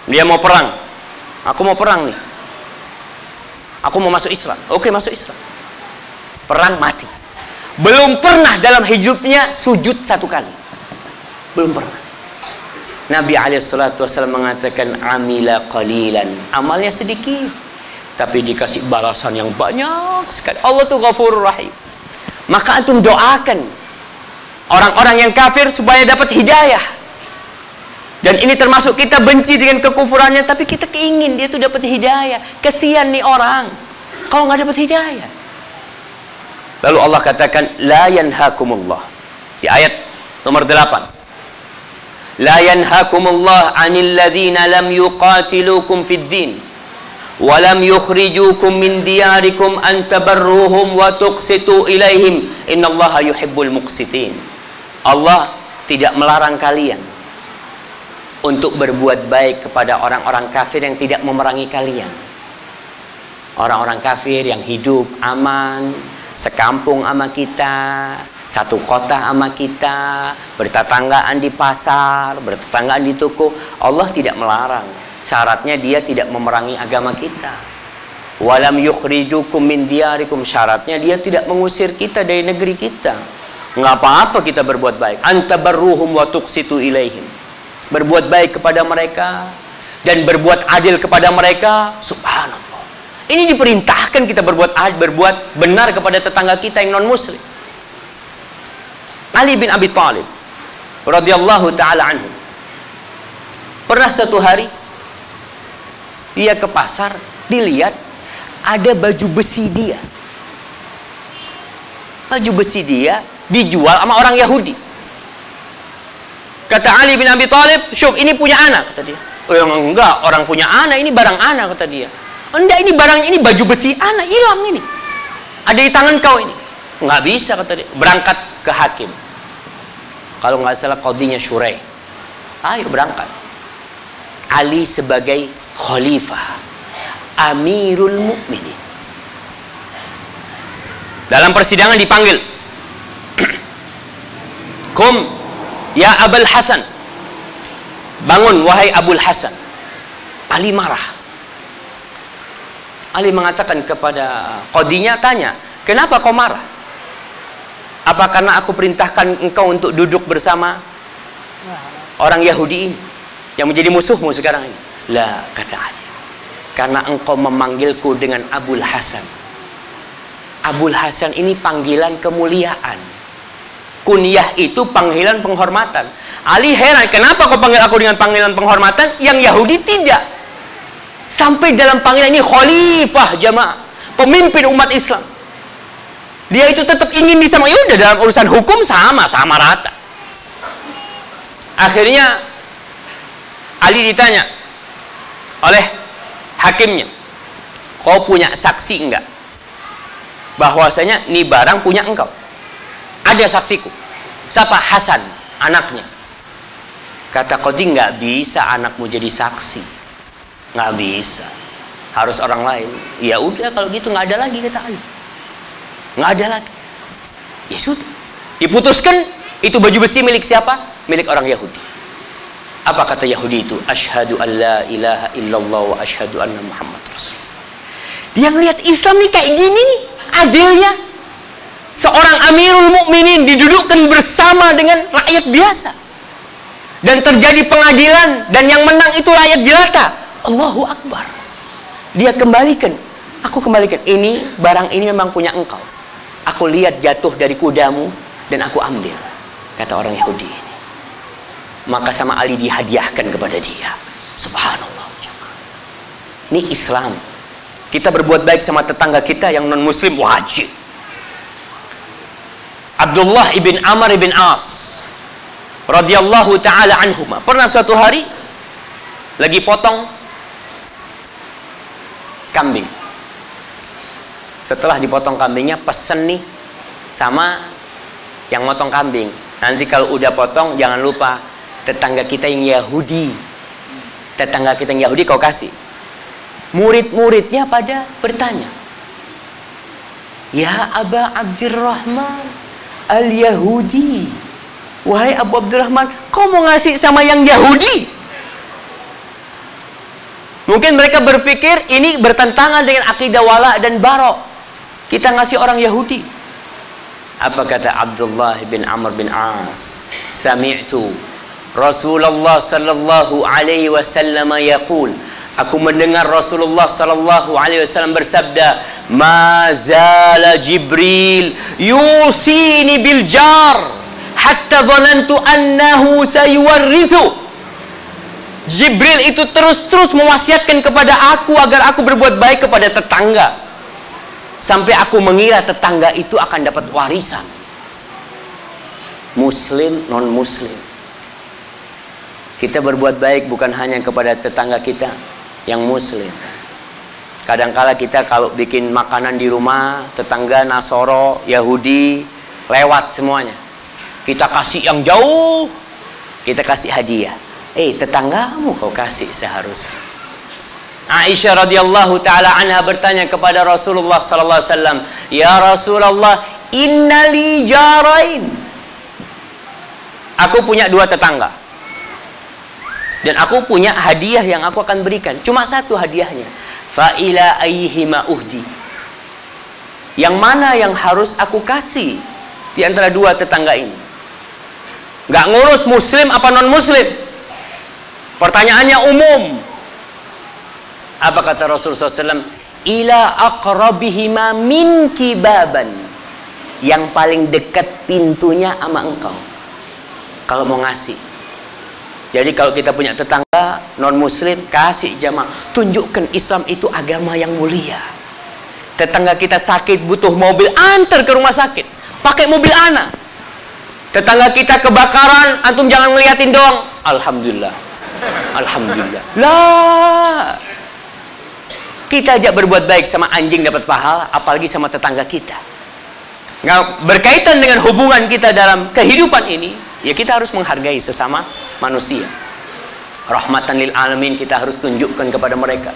Dia mau perang. Aku mau perang nih. Aku mau masuk Islam. Oke, masuk Islam. Perang, mati. Belum pernah dalam hidupnya sujud satu kali. Belum pernah. Nabi SAW mengatakan amila qalilan, amalnya sedikit tapi dikasih balasan yang banyak sekali. Allah tuh Ghafurur Rahim. Maka antum doakan orang-orang yang kafir supaya dapat hidayah. Dan ini termasuk kita benci dengan kekufurannya, tapi kita keingin dia tuh dapat hidayah. Kesian nih orang kalau nggak dapat hidayah. Lalu Allah katakan la yanhakumullah di ayat nomor 8. La yanhakumullah 'anil ladzina lam yuqatilukum fid din wa lam yukhrijukum min diyarikum an tabarruhum wa tuqsitu ilaihim innallaha yuhibbul muqsitin. Allah tidak melarang kalian untuk berbuat baik kepada orang-orang kafir yang tidak memerangi kalian. Orang-orang kafir yang hidup aman, sekampung sama kita, satu kota sama kita, bertetanggaan di pasar, bertetanggaan di toko. Allah tidak melarang. Syaratnya dia tidak memerangi agama kita. Walam yukhrijukum min diyarikum, syaratnya dia tidak mengusir kita dari negeri kita. Nggak apa-apa kita berbuat baik. Antabarruhum wa tuqsitu ilaihim. Berbuat baik kepada mereka dan berbuat adil kepada mereka. Subhanallah. Ini diperintahkan kita berbuat benar kepada tetangga kita yang non muslim. Ali bin Abi Thalib radhiyallahu taala anhu pernah satu hari dia ke pasar, dilihat ada baju besi dia. Baju besi dia dijual sama orang Yahudi. Kata Ali bin Abi Thalib, "Syuf, ini punya anak," kata dia. "Oh, enggak, orang punya anak, ini barang anak," kata dia. "Enggak, ini barang, ini baju besi anak, hilang ini. Ada di tangan kau ini." "Enggak bisa," kata dia. Berangkat ke hakim. Kalau nggak salah qadhinya Syurai. Ayo berangkat. Ali sebagai khalifah, Amirul Mukminin. Dalam persidangan dipanggil. Kum ya Abul Hasan. Bangun wahai Abul Hasan. Ali marah. Ali mengatakan kepada qadhinya, tanya, "Kenapa kau marah? Apa karena aku perintahkan engkau untuk duduk bersama orang Yahudi ini yang menjadi musuhmu sekarang ini?" "La," kata Ali, "karena engkau memanggilku dengan Abul Hasan." Abul Hasan ini panggilan kemuliaan. Kunyah itu panggilan penghormatan. Ali heran, kenapa kau panggil aku dengan panggilan penghormatan, yang Yahudi tidak? Sampai dalam panggilan ini khalifah jamaah, pemimpin umat Islam. Dia itu tetap ingin disama. Ya udah, dalam urusan hukum sama rata. Akhirnya Ali ditanya oleh hakimnya, "Kau punya saksi enggak bahwasanya ini barang punya engkau?" "Ada saksiku." "Siapa?" "Hasan, anaknya." Kata qadhi, "Nggak bisa anakmu jadi saksi, nggak bisa, harus orang lain." "Ya udah kalau gitu nggak ada lagi," kata Ali. Nggak ada lagi. Ya sudah, diputuskan. Itu baju besi milik siapa? Milik orang Yahudi. Apa kata Yahudi itu? "Asyhadu an la ilaha illallah wa asyhadu anna Muhammad Rasulullah." Dia ngelihat Islam nih kayak gini nih, adilnya. Seorang Amirul Mukminin didudukkan bersama dengan rakyat biasa, dan terjadi pengadilan, dan yang menang itu rakyat jelata. Allahu Akbar. Dia kembalikan. "Aku kembalikan, ini barang ini memang punya engkau. Aku lihat jatuh dari kudamu dan aku ambil," kata orang Yahudi ini. Maka sama Ali dihadiahkan kepada dia. Subhanallah. Ini Islam. Kita berbuat baik sama tetangga kita yang non muslim wajib. Abdullah ibn Amr ibn As radhiyallahu taala anhuma pernah suatu hari lagi potong kambing. Setelah dipotong kambingnya, pesen nih sama yang motong kambing, nanti kalau udah potong jangan lupa tetangga kita yang Yahudi, tetangga kita yang Yahudi kau kasih. Murid-muridnya pada bertanya, ya Aba Abdurrahman al-Yahudi, wahai Abu Abdurrahman, kau mau ngasih sama yang Yahudi? Mungkin mereka berpikir ini bertentangan dengan akidah wala dan barok, kita ngasih orang Yahudi. Apa kata Abdullah bin Amr bin As? Sami'tu Rasulullah sallallahu alaihi wasallam yaqul, aku mendengar Rasulullah sallallahu alaihi wasallam bersabda, ma zala Jibril yusini bil jar hatta dhanantu annahu sayuwarrithu. Jibril itu terus mewasiatkan kepada aku agar aku berbuat baik kepada tetangga, sampai aku mengira tetangga itu akan dapat warisan. Muslim, non muslim, kita berbuat baik bukan hanya kepada tetangga kita yang muslim. Kadangkala kita kalau bikin makanan di rumah, tetangga Nasoro, Yahudi lewat semuanya, kita kasih yang jauh, kita kasih hadiah. Tetanggamu kau kasih seharusnya. Aisyah radhiyallahu taala anha bertanya kepada Rasulullah sallallahu alaihi wasallam, ya Rasulullah, innali jarain, aku punya 2 tetangga dan aku punya hadiah yang aku akan berikan, cuma 1 hadiahnya. Fa ila ayyihima uhdi, yang mana yang harus aku kasih di antara 2 tetangga ini? Nggak ngurus muslim apa non muslim, pertanyaannya umum. Apa kata Rasulullah SAW? Ila aqrabihima minki baban, yang paling dekat pintunya sama engkau kalau mau ngasih. Jadi kalau kita punya tetangga non muslim, kasih jamaah, tunjukkan Islam itu agama yang mulia. Tetangga kita sakit butuh mobil, antar ke rumah sakit pakai mobil anak. Tetangga kita kebakaran, antum jangan ngeliatin doang, alhamdulillah, alhamdulillah. Lah, kita ajak berbuat baik sama anjing dapat pahala, apalagi sama tetangga kita. Nah, berkaitan dengan hubungan kita dalam kehidupan ini, ya kita harus menghargai sesama manusia. Rahmatan lil alamin kita harus tunjukkan kepada mereka.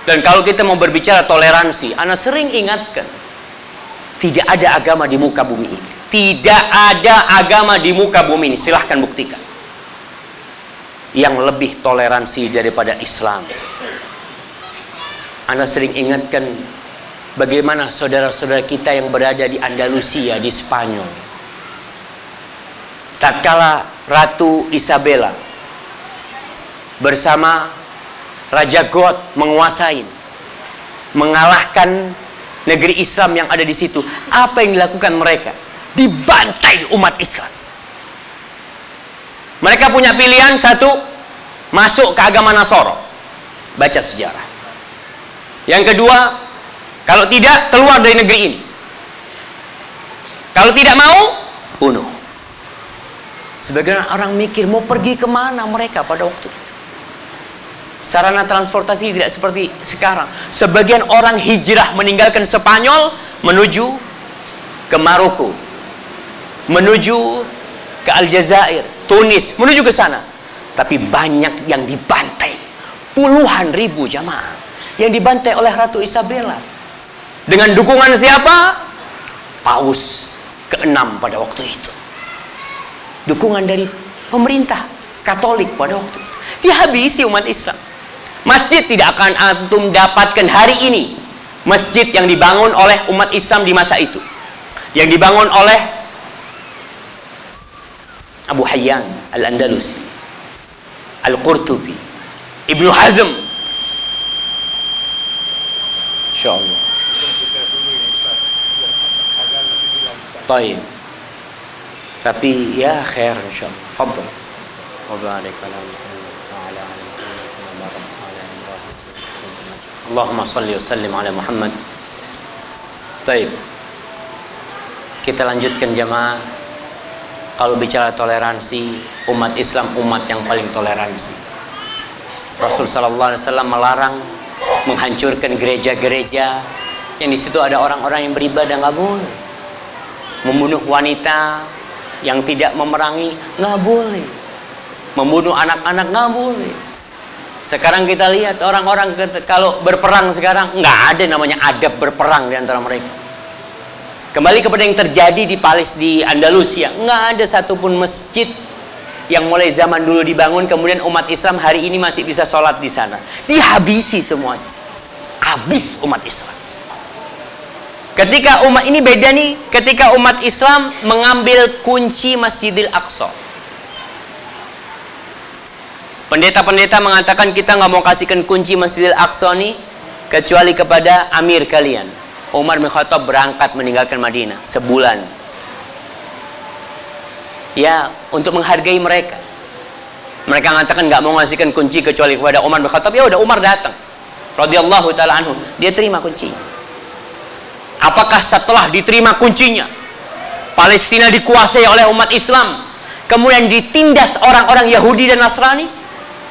Dan kalau kita mau berbicara toleransi, ana sering ingatkan, tidak ada agama di muka bumi ini. Tidak ada agama di muka bumi ini, silahkan buktikan, yang lebih toleransi daripada Islam. Ana sering ingatkan bagaimana saudara-saudara kita yang berada di Andalusia, di Spanyol. Tatkala Ratu Isabella bersama Raja God menguasai, mengalahkan negeri Islam yang ada di situ, apa yang dilakukan mereka? Dibantai umat Islam. Mereka punya pilihan satu, masuk ke agama Nasoro, baca sejarah. Yang kedua, kalau tidak, keluar dari negeri ini. Kalau tidak mau, bunuh. Sebagian orang mikir mau pergi kemana mereka pada waktu itu. Sarana transportasi tidak seperti sekarang. Sebagian orang hijrah meninggalkan Spanyol menuju ke Maroko, menuju ke Aljazair, Tunis, menuju ke sana. Tapi banyak yang dibantai, puluhan ribu jamaah yang dibantai oleh Ratu Isabella. Dengan dukungan siapa? Paus ke-6 pada waktu itu. Dukungan dari pemerintah Katolik pada waktu itu. Dihabisi umat Islam. Masjid tidak akan antum dapatkan hari ini. Masjid yang dibangun oleh umat Islam di masa itu, yang dibangun oleh Abu Hayyan Al-Andalusi, Al-Qurtubi, Ibnu Hazm, insyaallah. Baik. Tapi ya khair insyaallah. Fadhal. Wa barik ala Muhammad wa ala ali Muhammad wa barik ala Ibrahim. Allahumma shalli wa sallim ala Muhammad. Baik. Kita lanjutkan jamaah. Kalau bicara toleransi, umat Islam umat yang paling toleransi. Rasul sallallahu alaihi wasallam melarang menghancurkan gereja-gereja yang di situ ada orang-orang yang beribadah, nggak boleh. Membunuh wanita yang tidak memerangi nggak boleh. Membunuh anak-anak nggak boleh. Sekarang kita lihat orang-orang kalau berperang sekarang nggak ada namanya adab berperang di antara mereka. Kembali kepada yang terjadi di Palestina, di Andalusia, nggak ada satupun masjid yang mulai zaman dulu dibangun kemudian umat Islam hari ini masih bisa sholat di sana. Dihabisi semuanya, habis umat Islam. Ketika umat ini beda nih, ketika umat Islam mengambil kunci Masjidil Aqsa. Pendeta-pendeta mengatakan kita nggak mau kasihkan kunci Masjidil Aqsa nih kecuali kepada amir kalian. Umar bin Khattab berangkat meninggalkan Madinah sebulan. Ya, untuk menghargai mereka. Mereka mengatakan nggak mau ngasihkan kunci kecuali kepada Umar bin Khattab. Ya udah, Umar datang, radhiyallahu taala anhu, dia terima kuncinya. Apakah setelah diterima kuncinya Palestina dikuasai oleh umat Islam kemudian ditindas orang-orang Yahudi dan Nasrani?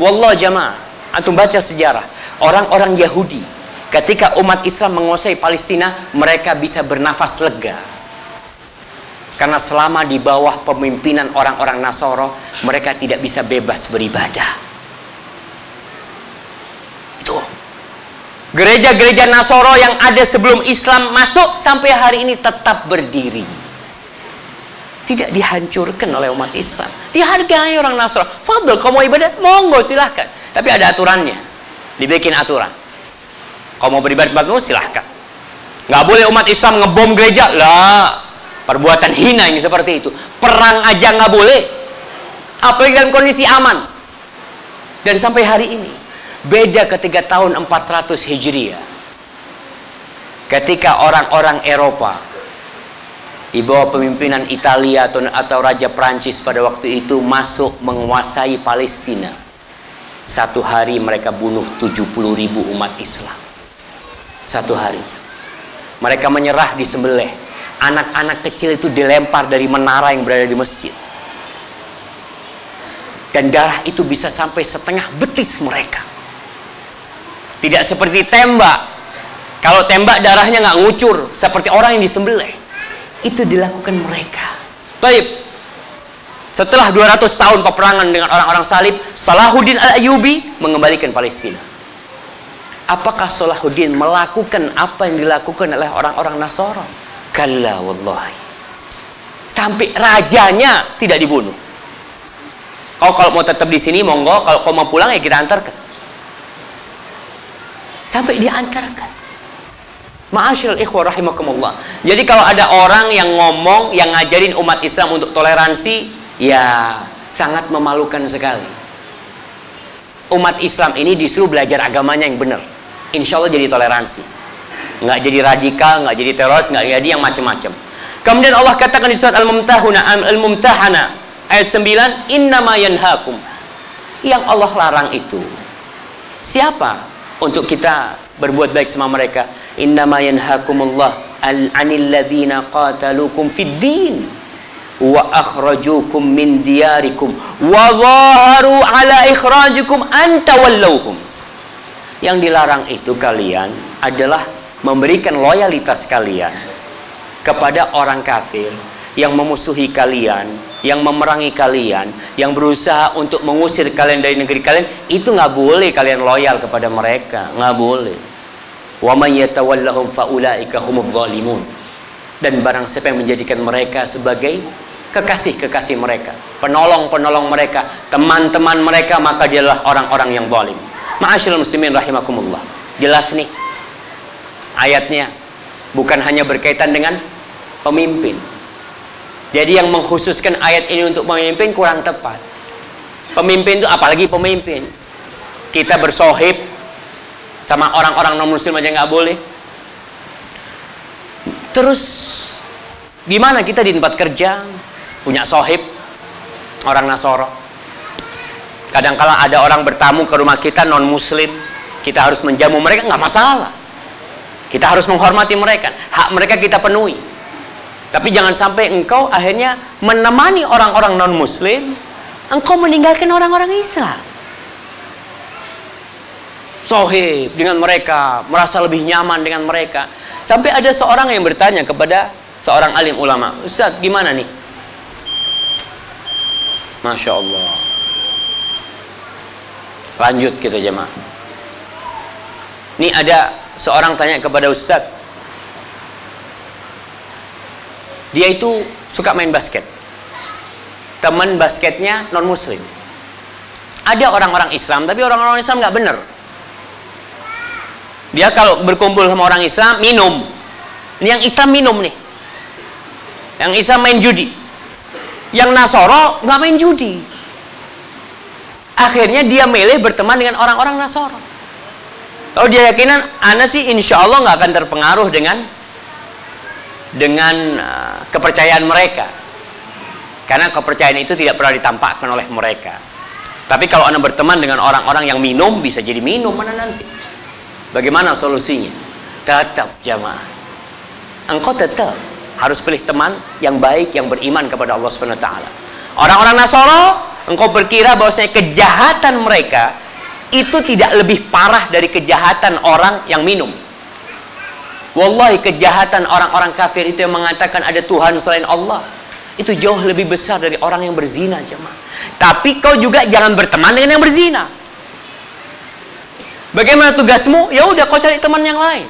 Wallah jamaah, antum baca sejarah, orang-orang Yahudi ketika umat Islam menguasai Palestina, mereka bisa bernafas lega. Karena selama di bawah pemimpinan orang-orang Nasoro, mereka tidak bisa bebas beribadah. Itu. Gereja-gereja Nasoro yang ada sebelum Islam masuk sampai hari ini tetap berdiri. Tidak dihancurkan oleh umat Islam. Dihargai orang Nasoro. Fadl, kamu ibadat, monggo silahkan. Tapi ada aturannya. Dibikin aturan. Kamu mau beribadat bagus, silahkan. Nggak boleh umat Islam ngebom gereja. Lah. Perbuatan hina yang seperti itu. Perang aja nggak boleh, apalagi dalam kondisi aman. Dan sampai hari ini beda ketika tahun 400 Hijriah, ketika orang-orang Eropa di bawah pemimpinan Italia atau Raja Prancis pada waktu itu masuk menguasai Palestina. Satu hari mereka bunuh 70.000 umat Islam. Satu hari mereka menyerah, disembelih. Anak-anak kecil itu dilempar dari menara yang berada di masjid. Dan darah itu bisa sampai setengah betis mereka. Tidak seperti tembak. Kalau tembak darahnya nggak ngucur seperti orang yang disembelih. Itu dilakukan mereka. Baik. Setelah 200 tahun peperangan dengan orang-orang salib, Salahuddin Al-Ayyubi mengembalikan Palestina. Apakah Salahuddin melakukan apa yang dilakukan oleh orang-orang Nasara? Kalla wallahi. Sampai rajanya tidak dibunuh. Kau kalau mau tetap di sini monggo, kalau kau mau pulang ya kita antarkan. Sampai diantarkan. Ma'asyiral ikhwah rahimakumullah. Jadi kalau ada orang yang ngomong, yang ngajarin umat Islam untuk toleransi, ya sangat memalukan sekali. Umat Islam ini disuruh belajar agamanya yang benar. Insya Allah jadi toleransi. Nggak jadi radikal, nggak jadi teroris, nggak jadi yang macam-macam. Kemudian Allah katakan di surat Al-Mumtahana ayat 9, innama yanhakum. Yang Allah larang itu siapa? Untuk kita berbuat baik sama mereka. Innama yanhakumullah anil ladzina qatalukum fid din wa akhrajukum min diyarikum wa zaharu ala ikhrajikum an tawallauhum. Yang dilarang itu kalian adalah memberikan loyalitas kalian kepada orang kafir yang memusuhi kalian, yang memerangi kalian, yang berusaha untuk mengusir kalian dari negeri kalian. Itu nggak boleh kalian loyal kepada mereka, nggak boleh. Wa may yatawallahum faulaika humudz zalimun. Dan barang siapa yang menjadikan mereka sebagai kekasih-kekasih mereka, penolong-penolong mereka, teman-teman mereka, maka dia adalah orang-orang yang zalim. Ma'asyiral muslimin rahimakumullah. Jelas nih ayatnya, bukan hanya berkaitan dengan pemimpin. Jadi yang mengkhususkan ayat ini untuk pemimpin kurang tepat. Pemimpin itu, apalagi pemimpin, kita bersohib sama orang-orang non muslim aja nggak boleh. Terus gimana kita di tempat kerja punya sohib orang Nasoro? Kadang-kala ada orang bertamu ke rumah kita non muslim, kita harus menjamu mereka, nggak masalah. Kita harus menghormati mereka, hak mereka kita penuhi. Tapi jangan sampai engkau akhirnya menemani orang-orang non-muslim, engkau meninggalkan orang-orang Islam. sohib dengan mereka, merasa lebih nyaman dengan mereka. Sampai ada seorang yang bertanya kepada seorang alim ulama, Ustaz gimana nih? Masya Allah. Lanjut kita jemaah. Ini ada seorang tanya kepada Ustaz, dia itu suka main basket, teman basketnya non muslim. Ada orang-orang Islam, tapi orang-orang Islam nggak bener. Dia kalau berkumpul sama orang Islam minum. Ini yang Islam minum nih. Yang Islam main judi. Yang Nasoro nggak main judi. Akhirnya dia milih berteman dengan orang-orang Nasoro. Kalau dia yakinan, ana sih insya Allah nggak akan terpengaruh dengan kepercayaan mereka. Karena kepercayaan itu tidak pernah ditampakkan oleh mereka. Tapi kalau anda berteman dengan orang-orang yang minum, bisa jadi minum mana nanti. Bagaimana solusinya? Tetap jamaah, engkau tetap harus pilih teman yang baik, yang beriman kepada Allah Subhanahu wa taala. Orang-orang Nasoro, engkau berkira bahwasanya kejahatan mereka itu tidak lebih parah dari kejahatan orang yang minum. Wallahi, kejahatan orang-orang kafir itu yang mengatakan ada Tuhan selain Allah, itu jauh lebih besar dari orang yang berzina jemaah. Tapi kau juga jangan berteman dengan yang berzina. Bagaimana tugasmu? Ya udah, kau cari teman yang lain.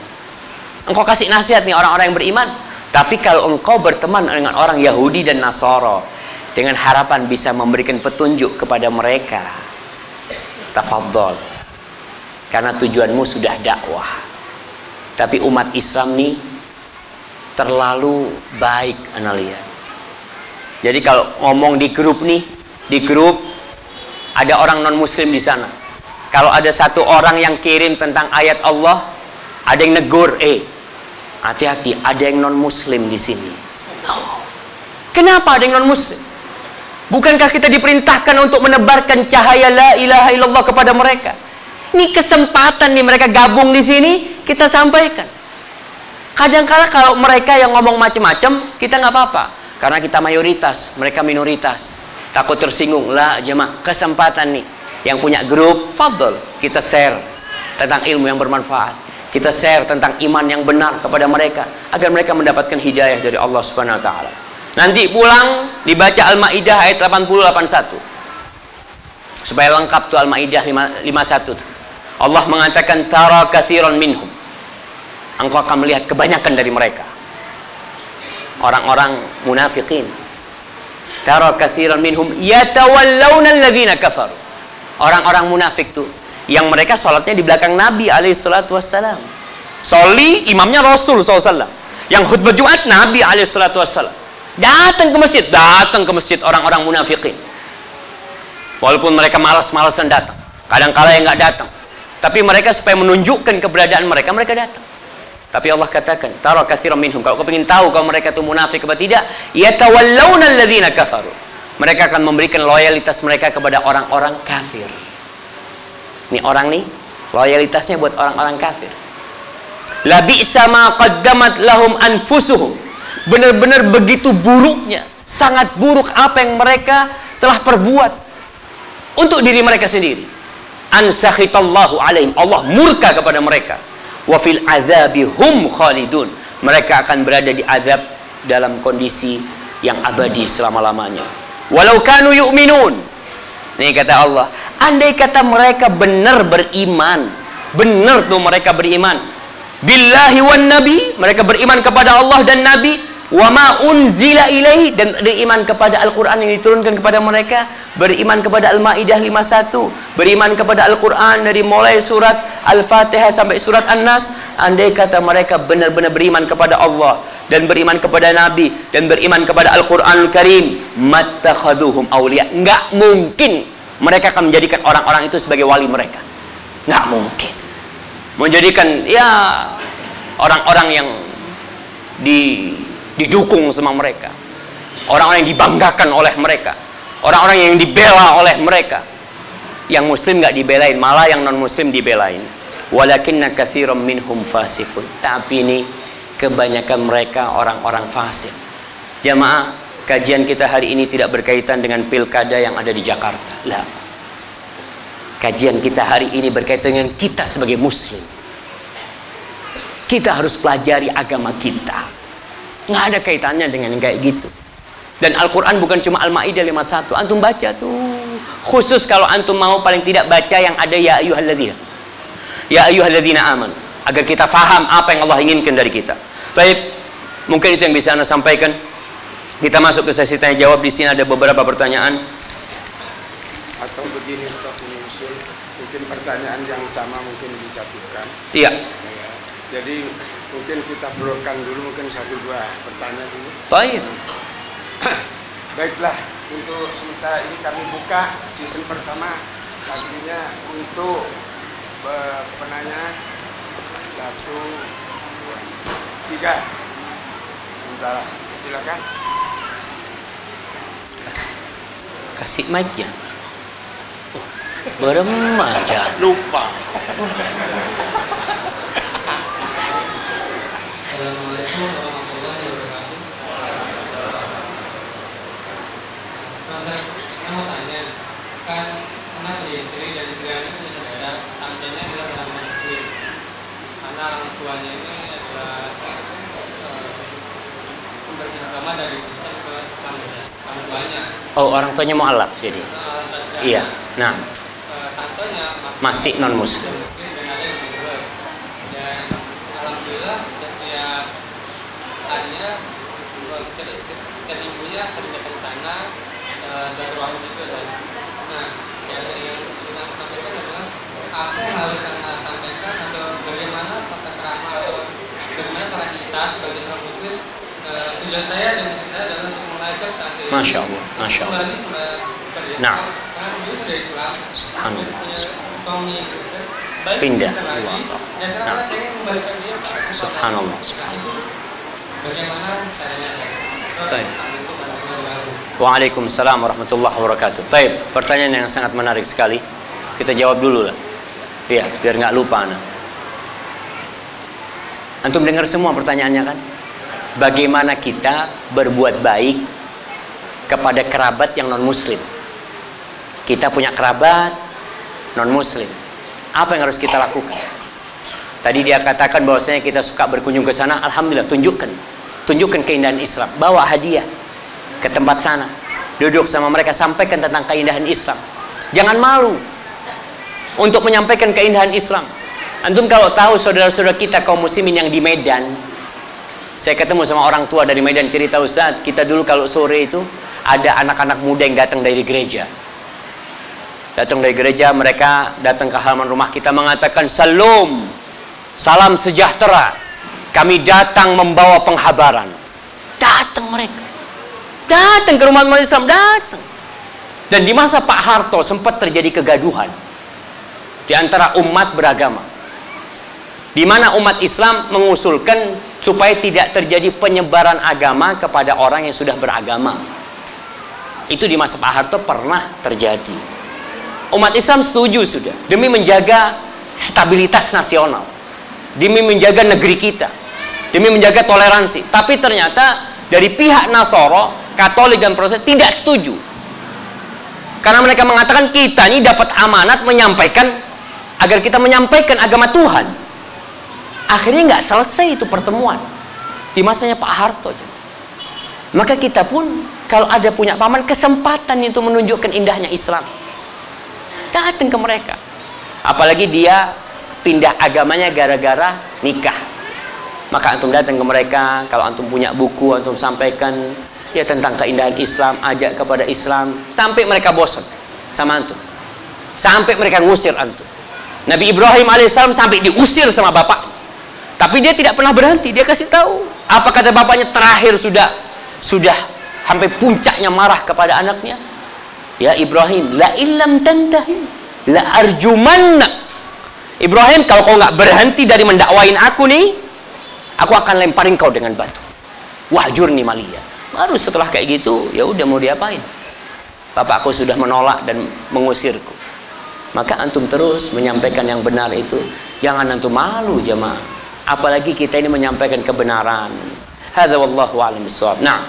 Engkau kasih nasihat nih orang-orang yang beriman. Tapi kalau engkau berteman dengan orang Yahudi dan Nasoro dengan harapan bisa memberikan petunjuk kepada mereka, tafadhol. Karena tujuanmu sudah dakwah. Tapi umat Islam nih terlalu baik ana lihat. Jadi kalau ngomong di grup nih, di grup ada orang non muslim di sana. Kalau ada satu orang yang kirim tentang ayat Allah, ada yang negur, hati-hati, ada yang non muslim di sini. Oh. Kenapa ada yang non muslim? Bukankah kita diperintahkan untuk menebarkan cahaya la ilaha illallah kepada mereka? Ini kesempatan nih, mereka gabung di sini, kita sampaikan. Kadang-kala kalau mereka yang ngomong macam-macam, kita nggak apa-apa, karena kita mayoritas, mereka minoritas. Takut tersinggung lah jemaah. Kesempatan nih, yang punya grup, fadl, kita share tentang ilmu yang bermanfaat, kita share tentang iman yang benar kepada mereka, agar mereka mendapatkan hidayah dari Allah Subhanahu wa taala. Nanti pulang dibaca Al-Maidah ayat 80-81 supaya lengkap tuh. Al-Maidah 51 tuh. Allah mengatakan tara katsiran minhum, engkau akan melihat kebanyakan dari mereka orang-orang munafikin. Tara katsiran minhum yatawallawna alladzina kafaru. Orang-orang munafik tuh yang mereka sholatnya di belakang Nabi alaihissalatu wassalam. Soli imamnya Rasul SAW. Yang khutbah Jumat Nabi alaihissalatu wassalam. Datang ke masjid orang-orang munafikin. Walaupun mereka malas-malasan datang, kadang-kala yang nggak datang, tapi mereka supaya menunjukkan keberadaan mereka, mereka datang. Tapi Allah katakan, tara katsiran minhum, kalau kau ingin tahu kalau mereka itu munafik atau tidak, yatawallawna alladzina kafaru. Mereka akan memberikan loyalitas mereka kepada orang-orang kafir. Ini orang nih, loyalitasnya buat orang-orang kafir. La bi'sa ma qaddamat lahum anfusuhum. Benar-benar begitu buruknya, sangat buruk apa yang mereka telah perbuat untuk diri mereka sendiri. An sakhitallahu alaihim, Allah murka kepada mereka. Wa fil azabi hum khalidun. Mereka akan berada di azab dalam kondisi yang abadi selama-lamanya. Walau kanu yu'minun. Ini kata Allah, andai kata mereka benar beriman, benar tuh mereka beriman billahi wan nabi, mereka beriman kepada Allah dan Nabi, wa ma unzila ilaihi, dan beriman kepada Al-Quran yang diturunkan kepada mereka, beriman kepada Al-Maidah 51, beriman kepada Al-Quran dari mulai surat Al-Fatihah sampai surat An-Nas. Andai kata mereka benar-benar beriman kepada Allah dan beriman kepada Nabi dan beriman kepada Al-Quranul Karim, mattakhaduhum awliya, nggak mungkin mereka akan menjadikan orang-orang itu sebagai wali mereka. Nggak mungkin menjadikan ya orang-orang yang didukung sama mereka, orang-orang yang dibanggakan oleh mereka, orang-orang yang dibela oleh mereka. Yang muslim nggak dibelain, malah yang non muslim dibelain. Walakinna katsiran minhum fasiqun. Tapi ini kebanyakan mereka orang-orang fasik. Jamaah, kajian kita hari ini tidak berkaitan dengan pilkada yang ada di Jakarta. Lah. Kajian kita hari ini berkaitan dengan kita sebagai muslim. Kita harus pelajari agama kita. Nggak ada kaitannya dengan yang kayak gitu. Dan Al-Quran bukan cuma Al-Ma'idah 51. Antum baca tuh. Khusus kalau antum mau paling tidak baca yang ada ya ayyuhalladzina. Ya ayyuhalladzina aman. Agar kita faham apa yang Allah inginkan dari kita. Baik, mungkin itu yang bisa Anda sampaikan. Kita masuk ke sesi tanya jawab. Di sini ada beberapa pertanyaan. Atau begini Ustaz, mungkin pertanyaan yang sama mungkin dijatuhkan. Iya. Ya, jadi mungkin kita florkan dulu, mungkin 1-2 pertanyaan dulu. Baik. Baiklah, untuk sementara ini kami buka season pertama. Artinya untuk penanya 1, 2, 3. Sementara, silakan. Kasih mic ya. Beremaja lupa. Assalamualaikum warahmatullahi wabarakatuh. Saya mau tanya, kan anak istri dan istri anak punya saudara, tantenya adalah orang muslim. Karena orang tuanya ini adalah beragama dari Islam ke Islam, orang tuanya. Oh, orang tuanya mu'alaf jadi. Iya. Nah, tantenya masih non muslim. Dan alhamdulillah setiap tanya setiap minggunya sering datang ke sana, satu ruang juga kan. Nah, yang kita sampaikan adalah apa yang harus saya sampaikan atau bagaimana tata krama atau bagaimana cara kita sebagai seorang muslim. Tujuan saya dan misi saya adalah untuk mengajak tante Masya Allah, Masya Allah. kembali kepada Islam. Nah. Karena dulu sudah Islam, Subhanallah. punya suami Kristen, balik Pindah. Kristen lagi, dan sekarang Nah. pengen kembalikan dia ke Islam. Subhanallah. Nah, itu bagaimana caranya? Baik. Waalaikumsalam warahmatullahi wabarakatuh. Taib, pertanyaan yang sangat menarik sekali. Kita jawab dulu lah. Iya, biar nggak lupa Ana. Antum dengar semua pertanyaannya kan? Bagaimana kita berbuat baik kepada kerabat yang non muslim? Kita punya kerabat non muslim. Apa yang harus kita lakukan? Tadi dia katakan bahwasanya kita suka berkunjung ke sana. Alhamdulillah, tunjukkan keindahan Islam. Bawa hadiah ke tempat sana. Duduk sama mereka, sampaikan tentang keindahan Islam. Jangan malu untuk menyampaikan keindahan Islam. Antum kalau tahu saudara-saudara kita kaum muslimin yang di Medan, saya ketemu sama orang tua dari Medan, cerita, Ustaz, kita dulu kalau sore itu ada anak-anak muda yang datang dari gereja. Datang dari gereja, mereka datang ke halaman rumah kita mengatakan, salam sejahtera. Kami datang membawa penghabaran. Datang mereka. Datang ke rumah Islam, datang. Dan di masa Pak Harto sempat terjadi kegaduhan di antara umat beragama. Di mana umat Islam mengusulkan supaya tidak terjadi penyebaran agama kepada orang yang sudah beragama. Itu di masa Pak Harto pernah terjadi. Umat Islam setuju sudah, demi menjaga stabilitas nasional, demi menjaga negeri kita, demi menjaga toleransi. Tapi ternyata dari pihak Nasoro, Katolik dan Protestan tidak setuju. Karena mereka mengatakan kita ini dapat amanat menyampaikan, agar kita menyampaikan agama Tuhan. Akhirnya nggak selesai itu pertemuan di masanya Pak Harto. Maka kita pun kalau ada punya paman, kesempatan itu menunjukkan indahnya Islam, datang ke mereka. Apalagi dia pindah agamanya gara-gara nikah, maka antum datang ke mereka. Kalau antum punya buku, antum sampaikan ya tentang keindahan Islam, ajak kepada Islam, sampai mereka bosan sama antum, sampai mereka ngusir antum. Nabi Ibrahim alaihissalam sampai diusir sama bapak, tapi dia tidak pernah berhenti. Dia kasih tahu apa kata bapaknya terakhir, sudah sampai puncaknya marah kepada anaknya. Ya Ibrahim, la illam tantahi la arjumanna. Ibrahim, kalau kau nggak berhenti dari mendakwain aku nih, aku akan lemparin kau dengan batu. Wahjurni maliya. Baru setelah kayak gitu, ya udah mau diapain? Bapakku sudah menolak dan mengusirku. Maka antum terus menyampaikan yang benar itu. Jangan antum malu jemaah. Apalagi kita ini menyampaikan kebenaran. Hadza wallahu a'lam bissawab. Nah,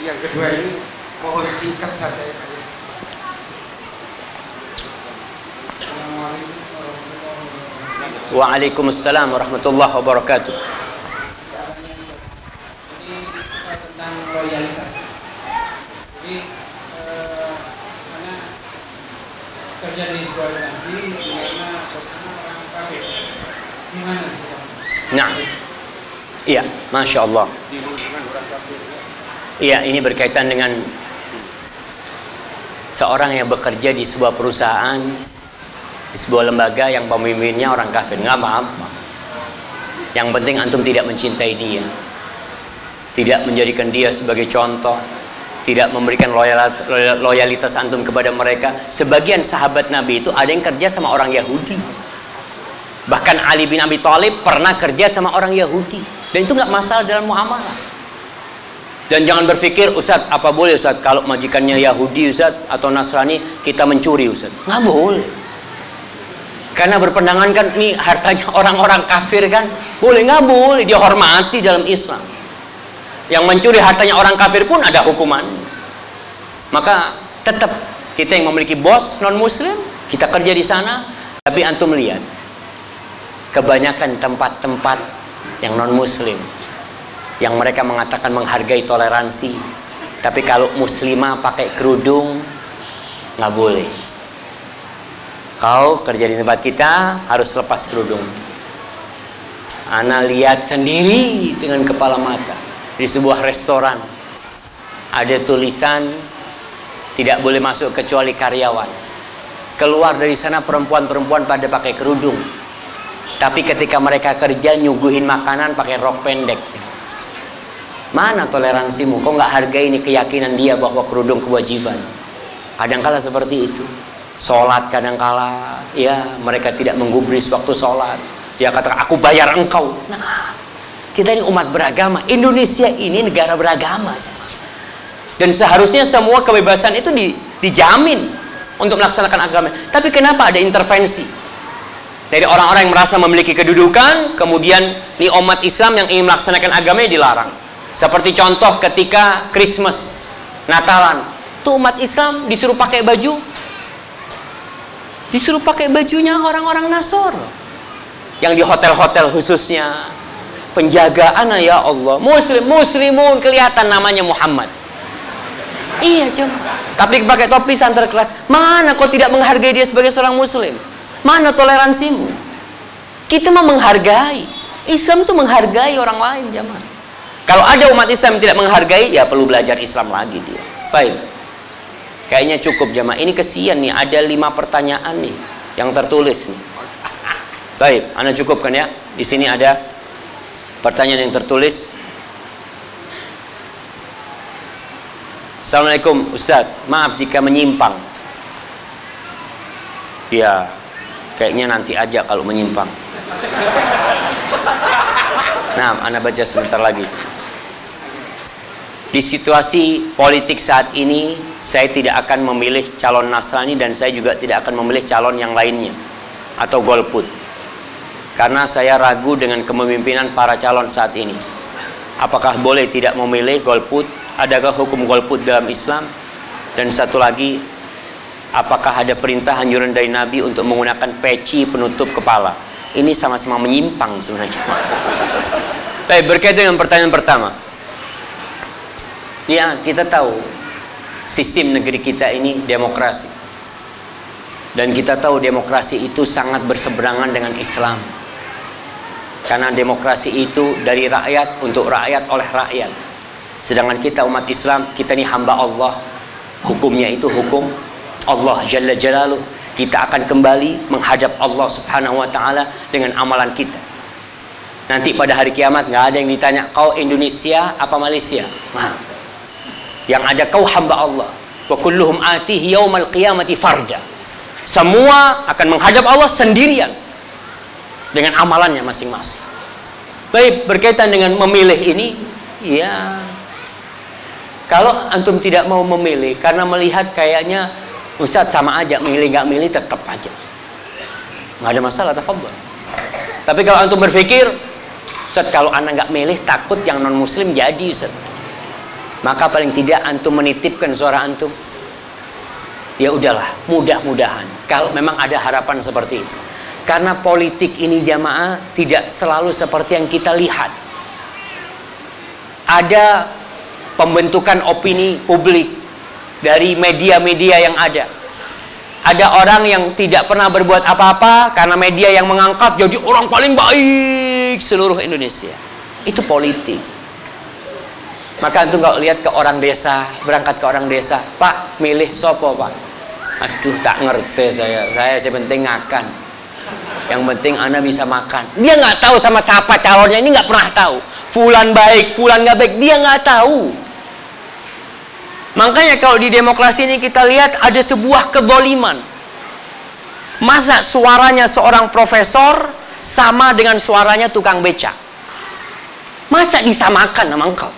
Yang kedua ini mohon singkat saja. Waalaikumsalam warahmatullahi wabarakatuh. Jadi tentang loyalitas. Jadi mana kerja di sebuah instansi di mana bosnya orang kafir. Gimana sih? Nah, iya, masya Allah. Di lingkungan orang kafir. Iya, ini berkaitan dengan seorang yang bekerja di sebuah perusahaan, di sebuah lembaga yang pemimpinnya orang kafir. Nggak apa-apa. Yang penting antum tidak mencintai dia, tidak menjadikan dia sebagai contoh, tidak memberikan loyalitas antum kepada mereka. Sebagian sahabat Nabi itu ada yang kerja sama orang Yahudi. Bahkan Ali bin Abi Thalib pernah kerja sama orang Yahudi, dan itu nggak masalah dalam muamalah. Dan jangan berpikir, Ustaz, apa boleh Ustaz kalau majikannya Yahudi Ustaz atau Nasrani kita mencuri Ustaz? Nggak boleh. Karena berpendangan kan ini hartanya orang-orang kafir kan, boleh nggak boleh, dia hormati dalam Islam. Yang mencuri hartanya orang kafir pun ada hukuman. Maka tetap kita yang memiliki bos non muslim, kita kerja di sana. Tapi antum lihat, kebanyakan tempat-tempat yang non muslim, yang mereka mengatakan menghargai toleransi, tapi kalau muslimah pakai kerudung nggak boleh. Kau kerja di tempat kita harus lepas kerudung. Ana lihat sendiri dengan kepala mata di sebuah restoran ada tulisan tidak boleh masuk kecuali karyawan. Keluar dari sana perempuan-perempuan pada pakai kerudung, tapi ketika mereka kerja nyuguhin makanan pakai rok pendek. Mana toleransimu? Kau nggak hargai ini keyakinan dia bahwa kerudung kewajiban. Kadangkala seperti itu. Sholat kadangkala, ya mereka tidak menggubris waktu sholat. Dia katakan, aku bayar engkau. Nah, kita ini umat beragama. Indonesia ini negara beragama. Dan seharusnya semua kebebasan itu dijamin untuk melaksanakan agama. Tapi kenapa ada intervensi dari orang-orang yang merasa memiliki kedudukan, kemudian ini umat Islam yang ingin melaksanakan agamanya dilarang. Seperti contoh ketika Christmas, Natalan, tuh umat Islam disuruh pakai baju, disuruh pakai bajunya orang-orang Nasor, yang di hotel-hotel khususnya penjagaan, ya Allah, muslimun kelihatan namanya Muhammad. Iya cuma, tapi pakai topi santer kelas. Mana kau tidak menghargai dia sebagai seorang muslim? Mana toleransimu? Kita mah menghargai. Islam itu menghargai orang lain, jemaah. Kalau ada umat Islam yang tidak menghargai, ya perlu belajar Islam lagi dia. Baik. Kayaknya cukup jemaah. Ini kesian nih, ada 5 pertanyaan nih yang tertulis nih. Baik, Anda cukupkan ya. Di sini ada pertanyaan yang tertulis. Assalamualaikum Ustaz, maaf jika menyimpang. Ya, kayaknya nanti aja kalau menyimpang. Nah, Anda baca sebentar lagi. Di situasi politik saat ini, saya tidak akan memilih calon Nasrani dan saya juga tidak akan memilih calon yang lainnya atau golput. Karena saya ragu dengan kepemimpinan para calon saat ini. Apakah boleh tidak memilih golput? Adakah hukum golput dalam Islam? Dan satu lagi, apakah ada perintah anjuran dari Nabi untuk menggunakan peci penutup kepala? Ini sama-sama menyimpang sebenarnya. Baik, berkaitan dengan pertanyaan pertama. Ya, kita tahu sistem negeri kita ini demokrasi. Dan kita tahu demokrasi itu sangat berseberangan dengan Islam. Karena demokrasi itu dari rakyat, untuk rakyat, oleh rakyat. Sedangkan kita umat Islam, kita ini hamba Allah. Hukumnya itu hukum Allah Jalla Jalaluh. Kita akan kembali menghadap Allah Subhanahu wa Ta'ala dengan amalan kita. Nanti pada hari kiamat nggak ada yang ditanya, kau Indonesia apa Malaysia? Nah, yang ada kau hamba Allah. Wa kulluhum atihi yaumal qiyamati farda. Semua akan menghadap Allah sendirian dengan amalannya masing-masing. Baik, berkaitan dengan memilih ini, ya kalau antum tidak mau memilih karena melihat kayaknya Ustadz sama aja, milih nggak milih tetap aja, nggak ada masalah, tafadhol. Tapi kalau antum berpikir, Ustadz kalau anak nggak milih takut yang non muslim jadi Ustadz, maka paling tidak antum menitipkan suara antum. Ya udahlah, mudah-mudahan kalau memang ada harapan seperti itu. Karena politik ini jamaah tidak selalu seperti yang kita lihat. Ada pembentukan opini publik dari media-media yang ada. Ada orang yang tidak pernah berbuat apa-apa karena media yang mengangkat jadi orang paling baik seluruh Indonesia. Itu politik. Maka antum kalau lihat ke orang desa, berangkat ke orang desa, Pak, milih sopo Pak? Aduh, tak ngerti saya penting makan. Yang penting Anda bisa makan. Dia nggak tahu sama siapa calonnya, ini nggak pernah tahu. Fulan baik, fulan nggak baik, dia nggak tahu. Makanya kalau di demokrasi ini kita lihat ada sebuah kezaliman. Masa suaranya seorang profesor sama dengan suaranya tukang beca? Masa disamakan sama engkau?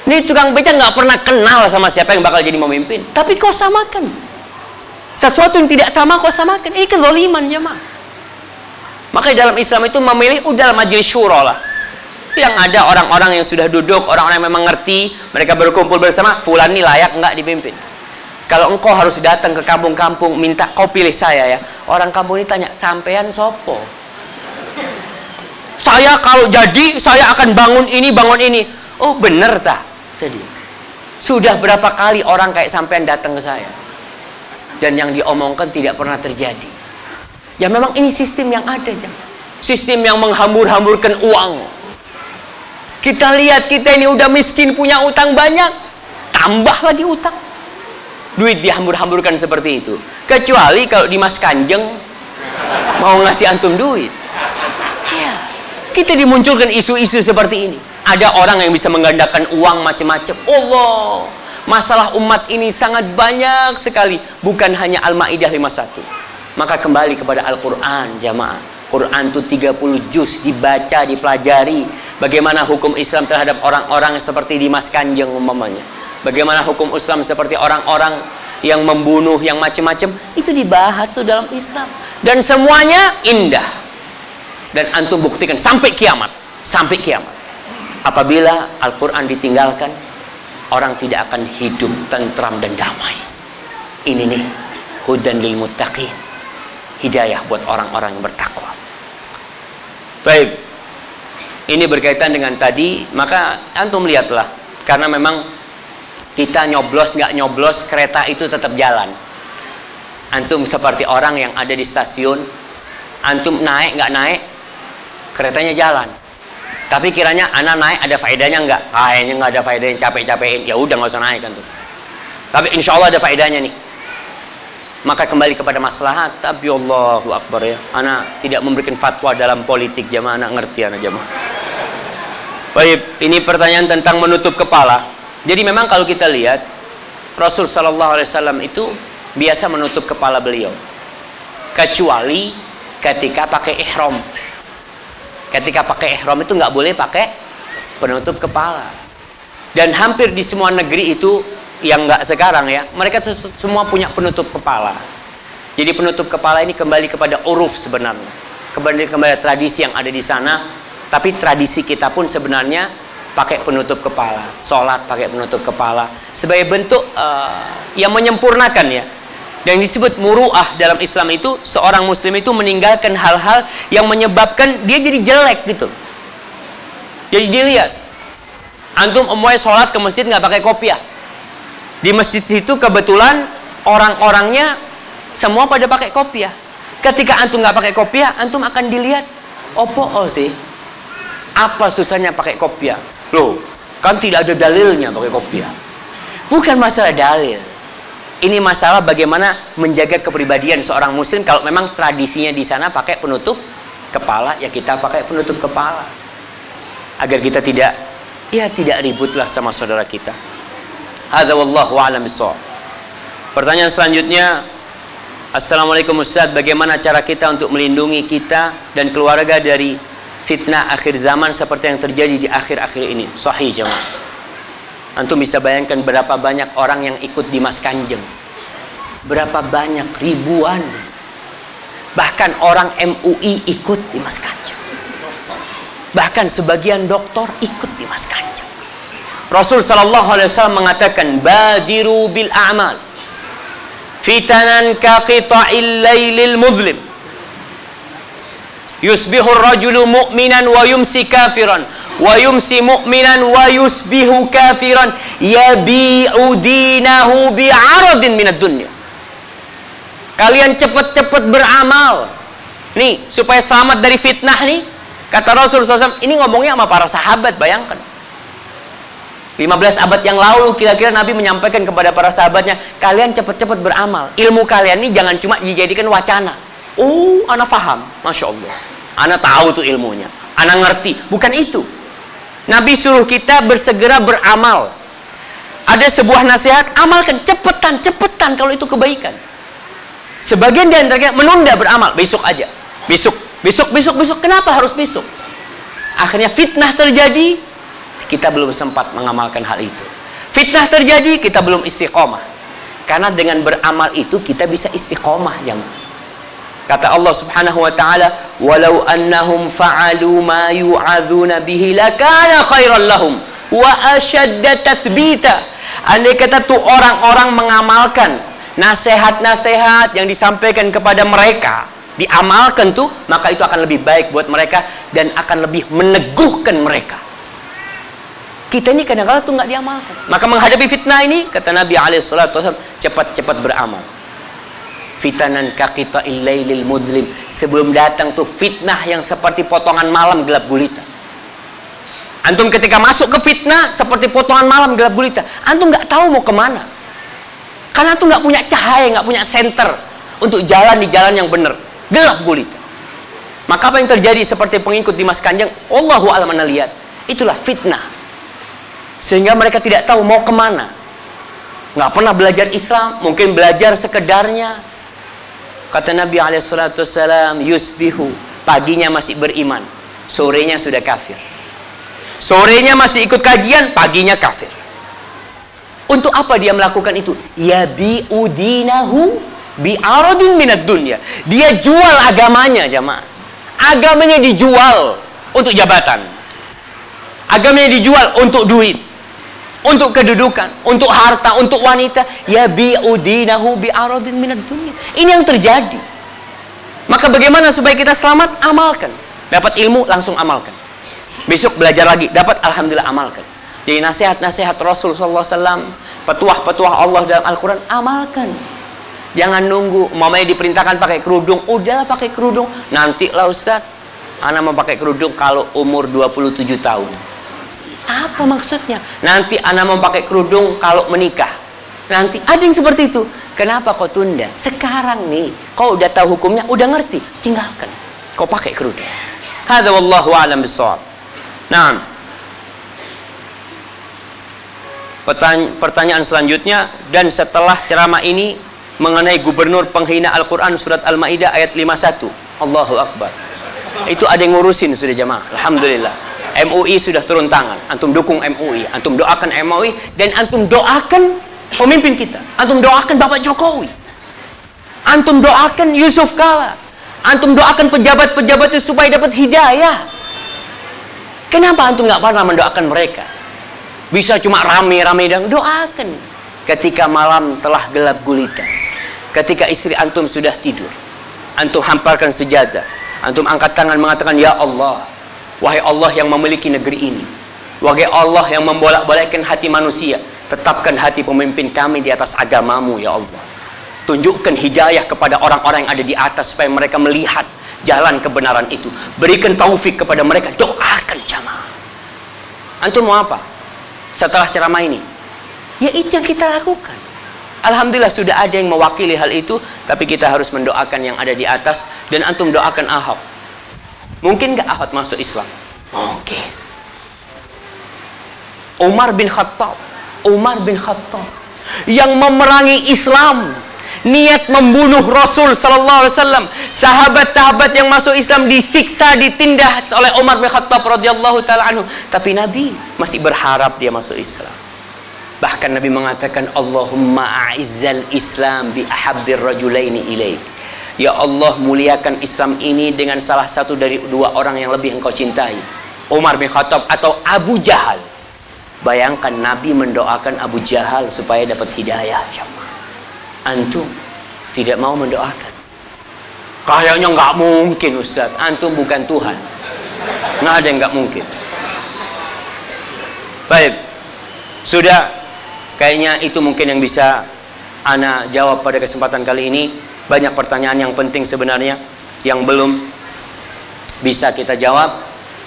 Ini tukang beca nggak pernah kenal sama siapa yang bakal jadi pemimpin, tapi kau samakan. Sesuatu yang tidak sama kau samakan. Ini kezaliman jemaah. Makanya dalam Islam itu memilih dalam majelis syura lah. Yang ada orang-orang yang sudah duduk, orang-orang yang memang ngerti, mereka berkumpul bersama, fulan ini layak enggak dipimpin. Kalau engkau harus datang ke kampung-kampung minta kau pilih saya ya, orang kampung ini tanya, sampean sopo? Saya kalau jadi saya akan bangun ini, bangun ini. Oh bener tak? Tadi sudah berapa kali orang kayak sampean datang ke saya dan yang diomongkan tidak pernah terjadi. Ya memang ini sistem yang ada, sistem yang menghambur-hamburkan uang. Kita lihat kita ini udah miskin, punya utang banyak, tambah lagi utang. Duit dihambur-hamburkan seperti itu. Kecuali kalau di Mas Kanjeng mau ngasih antum duit. Ya, kita dimunculkan isu-isu seperti ini. Ada orang yang bisa menggandakan uang macam-macam. Allah, masalah umat ini sangat banyak sekali. Bukan hanya Al-Maidah 51. Maka kembali kepada Al-Quran jamaah. Quran itu 30 juz, dibaca, dipelajari. Bagaimana hukum Islam terhadap orang-orang seperti Dimas Kanjeng umpamanya. Bagaimana hukum Islam seperti orang-orang yang membunuh, yang macam-macam. Itu dibahas tuh dalam Islam. Dan semuanya indah. Dan antum buktikan sampai kiamat. Sampai kiamat. Apabila Al-Quran ditinggalkan, orang tidak akan hidup tentram dan damai. Ini nih, hudan lil muttaqin. Hidayah buat orang-orang yang bertakwa. Baik, ini berkaitan dengan tadi. Maka antum lihatlah, karena memang kita nyoblos nggak nyoblos, kereta itu tetap jalan. Antum seperti orang yang ada di stasiun, antum naik nggak naik, keretanya jalan. Tapi kiranya anak naik ada faedahnya nggak? Kayaknya nggak ada faedahnya, capek-capekin. Ya udah nggak usah naik antum. Tapi insya Allah ada faedahnya nih. Maka kembali kepada maslahat. Tapi Allahu Akbar ya, anak tidak memberikan fatwa dalam politik jamaah, anak ngerti anak jamaah. Baik, ini pertanyaan tentang menutup kepala. Jadi memang kalau kita lihat Rasul Sallallahu Alaihi Wasallam itu biasa menutup kepala beliau, kecuali ketika pakai ihram. Ketika pakai ihram itu nggak boleh pakai penutup kepala. Dan hampir di semua negeri itu yang nggak sekarang ya, mereka semua punya penutup kepala. Jadi penutup kepala ini kembali kepada uruf sebenarnya, kembali kepada tradisi yang ada di sana. Tapi tradisi kita pun sebenarnya pakai penutup kepala, sholat pakai penutup kepala sebagai bentuk yang menyempurnakan ya. Dan disebut muru'ah dalam Islam itu, seorang muslim itu meninggalkan hal-hal yang menyebabkan dia jadi jelek gitu. Jadi dilihat, antum umumnya sholat ke masjid nggak pakai kopiah. Di masjid situ kebetulan orang-orangnya semua pada pakai kopiah. Ketika antum nggak pakai kopiah, antum akan dilihat, opo sih? Apa susahnya pakai kopiah? Loh, kan tidak ada dalilnya pakai kopiah. Bukan masalah dalil. Ini masalah bagaimana menjaga kepribadian seorang muslim. Kalau memang tradisinya di sana pakai penutup kepala, ya kita pakai penutup kepala. Agar kita tidak ributlah sama saudara kita. Hadza wallahu a'lam bissawab. Pertanyaan selanjutnya, Assalamualaikum Ustaz, bagaimana cara kita untuk melindungi kita dan keluarga dari fitnah akhir zaman seperti yang terjadi di akhir-akhir ini? Sahih jemaah. Antum bisa bayangkan berapa banyak orang yang ikut di Mas Kanjeng. Berapa banyak, ribuan. Bahkan orang MUI ikut di Mas Kanjeng. Bahkan sebagian doktor ikut di Mas Kanjeng. Rasul sallallahu alaihi wasallam mengatakan, badiru bil a'mal fitanan ka qita'il lailil muzlim. Yusbihur rajulu mu'minan wa yumsi kafiran, wa yumsi mu'minan wa yusbihu kafiran, yabi'u dinahu bi'aradin minad dunya. Kalian cepat-cepat beramal nih supaya selamat dari fitnah nih. Kata Rasulullah SAW, ini ngomongnya sama para sahabat. Bayangkan 15 abad yang lalu kira-kira Nabi menyampaikan kepada para sahabatnya, kalian cepat-cepat beramal. Ilmu kalian ini jangan cuma dijadikan wacana. Oh, ana faham, Masya Allah, ana tahu tuh ilmunya, ana ngerti. Bukan itu. Nabi suruh kita bersegera beramal. Ada sebuah nasihat, amalkan cepetan kalau itu kebaikan. Sebagian di antaranya menunda beramal, besok aja, besok. Kenapa harus besok? Akhirnya fitnah terjadi, kita belum sempat mengamalkan hal itu. Fitnah terjadi, kita belum istiqomah. Karena dengan beramal itu kita bisa istiqomah, jemaah. Kata Allah Subhanahu wa taala, "Walau annahum fa'alu ma yu'adzuna bihi lakana khairan lahum wa ashadda tathbita." Andai kata tuh orang-orang mengamalkan nasihat-nasihat yang disampaikan kepada mereka, diamalkan tuh, maka itu akan lebih baik buat mereka dan akan lebih meneguhkan mereka. Kita ini kadang-kadang tuh nggak diamalkan. Maka menghadapi fitnah ini, kata Nabi SAW, cepat-cepat beramal. Fitanan kaqita illailil mudlim. Sebelum datang tuh fitnah yang seperti potongan malam gelap gulita. Antum ketika masuk ke fitnah seperti potongan malam gelap gulita, antum nggak tahu mau kemana. Karena antum nggak punya cahaya, nggak punya senter untuk jalan di jalan yang benar, gelap gulita. Maka apa yang terjadi seperti pengikut Dimas Kanjeng, Allahu a'lam ana lihat, itulah fitnah. Sehingga mereka tidak tahu mau kemana. Nggak pernah belajar Islam, mungkin belajar sekedarnya. Kata Nabi SAW, yusbihu, paginya masih beriman, sorenya sudah kafir. Sorenya masih ikut kajian, paginya kafir. Untuk apa dia melakukan itu? Yabi'u dinahu bi'aradin minad dunya. Dia jual agamanya, jamaah. Agamanya dijual untuk jabatan. Agamanya dijual untuk duit, untuk kedudukan, untuk harta, untuk wanita. Yabi'u dinahu bi'aradin minad dunya. Ini yang terjadi. Maka bagaimana supaya kita selamat? Amalkan. Dapat ilmu, langsung amalkan. Besok belajar lagi, dapat, alhamdulillah, amalkan. Jadi nasihat-nasihat Rasulullah SAW, petuah-petuah Allah dalam Al-Quran, amalkan. Jangan nunggu, mamanya diperintahkan pakai kerudung, udahlah pakai kerudung. Nanti lah Ustaz, anak mau pakai kerudung kalau umur 27 tahun. Apa maksudnya? Nanti anak mau pakai kerudung kalau menikah. Nanti ada yang seperti itu. Kenapa kau tunda? Sekarang nih, kau udah tahu hukumnya, udah ngerti, tinggalkan. Kau pakai kerudung. Hadza wallahu a'lam bissawab. Nah, pertanyaan selanjutnya, dan setelah ceramah ini mengenai gubernur penghina Al-Quran surat Al-Ma'idah ayat 51. Allahu Akbar. Itu ada yang ngurusin sudah, jamaah. Alhamdulillah. MUI sudah turun tangan. Antum dukung MUI, antum doakan MUI, dan antum doakan pemimpin kita. Antum doakan Bapak Jokowi. Antum doakan Yusuf Kala. Antum doakan pejabat-pejabat itu supaya dapat hidayah. Kenapa antum nggak pernah mendoakan mereka? Bisa cuma rame-rame dan doakan. Ketika malam telah gelap gulita, ketika istri antum sudah tidur, antum hamparkan sejadah, antum angkat tangan mengatakan, ya Allah, wahai Allah yang memiliki negeri ini, wahai Allah yang membolak-balikkan hati manusia, tetapkan hati pemimpin kami di atas agamamu, ya Allah. Tunjukkan hidayah kepada orang-orang yang ada di atas supaya mereka melihat jalan kebenaran itu. Berikan taufik kepada mereka. Doakan, jamaah. Antum mau apa setelah ceramah ini? Ya itu yang kita lakukan. Alhamdulillah sudah ada yang mewakili hal itu, tapi kita harus mendoakan yang ada di atas. Dan antum doakan Ahok. Mungkin gak Ahok masuk Islam? Oke. Umar bin Khattab yang memerangi Islam, niat membunuh Rasul sallallahu alaihi wasallam. Sahabat-sahabat yang masuk Islam disiksa, ditindas oleh Umar bin Khattab radhiyallahu taala anhu, tapi Nabi masih berharap dia masuk Islam. Bahkan Nabi mengatakan, Allahumma a'izzal Islam bi ahabbir rajulaini ilaik. Ya Allah, muliakan Islam ini dengan salah satu dari dua orang yang lebih engkau cintai, Umar bin Khattab atau Abu Jahal. Bayangkan Nabi mendoakan Abu Jahal supaya dapat hidayah. Antum tidak mau mendoakan. Kayaknya nggak mungkin Ustaz, antum bukan Tuhan. Nggak ada yang nggak mungkin. Baik, sudah, kayaknya itu mungkin yang bisa ana jawab pada kesempatan kali ini. Banyak pertanyaan yang penting sebenarnya yang belum bisa kita jawab,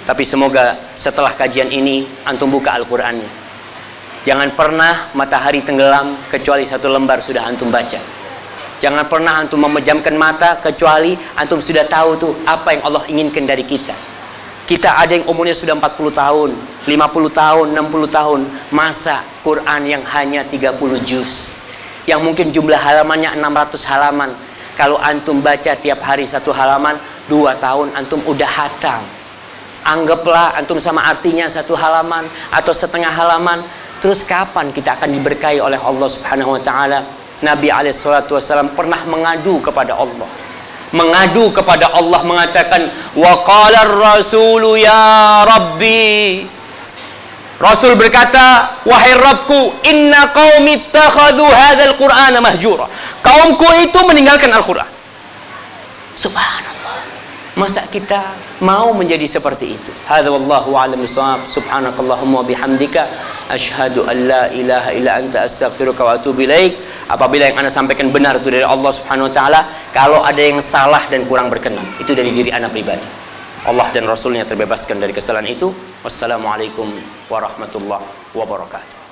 tapi semoga setelah kajian ini antum buka Al-Qur'annya. Jangan pernah matahari tenggelam kecuali satu lembar sudah antum baca. Jangan pernah antum memejamkan mata kecuali antum sudah tahu tuh apa yang Allah inginkan dari kita. Kita ada yang umurnya sudah 40 tahun, 50 tahun, 60 tahun, masa Quran yang hanya 30 juz, yang mungkin jumlah halamannya 600 halaman. Kalau antum baca tiap hari satu halaman, 2 tahun antum udah hatam. Anggaplah antum sama artinya satu halaman atau setengah halaman. Terus kapan kita akan diberkahi oleh Allah Subhanahu wa taala? Nabi SAW pernah mengadu kepada Allah. Mengadu kepada Allah mengatakan, wa qala ar-rasulu ya rabbi. Rasul berkata, wahai Rabbku, inna qaumi ittakhadhu hadzal qur'ana mahjura. Kaumku itu meninggalkan Al-Qur'an. Subhanallah. Masa kita mau menjadi seperti itu? Hadza wallahu a'lam bissawab. Subhanakallahumma wa bihamdika asyhadu an la ilaha illa anta astaghfiruka wa atubu ilaik. Apabila yang anda sampaikan benar itu dari Allah Subhanahu wa taala, kalau ada yang salah dan kurang berkenan, itu dari diri anda pribadi. Allah dan Rasulnya terbebaskan dari kesalahan itu. Wassalamualaikum warahmatullahi wabarakatuh.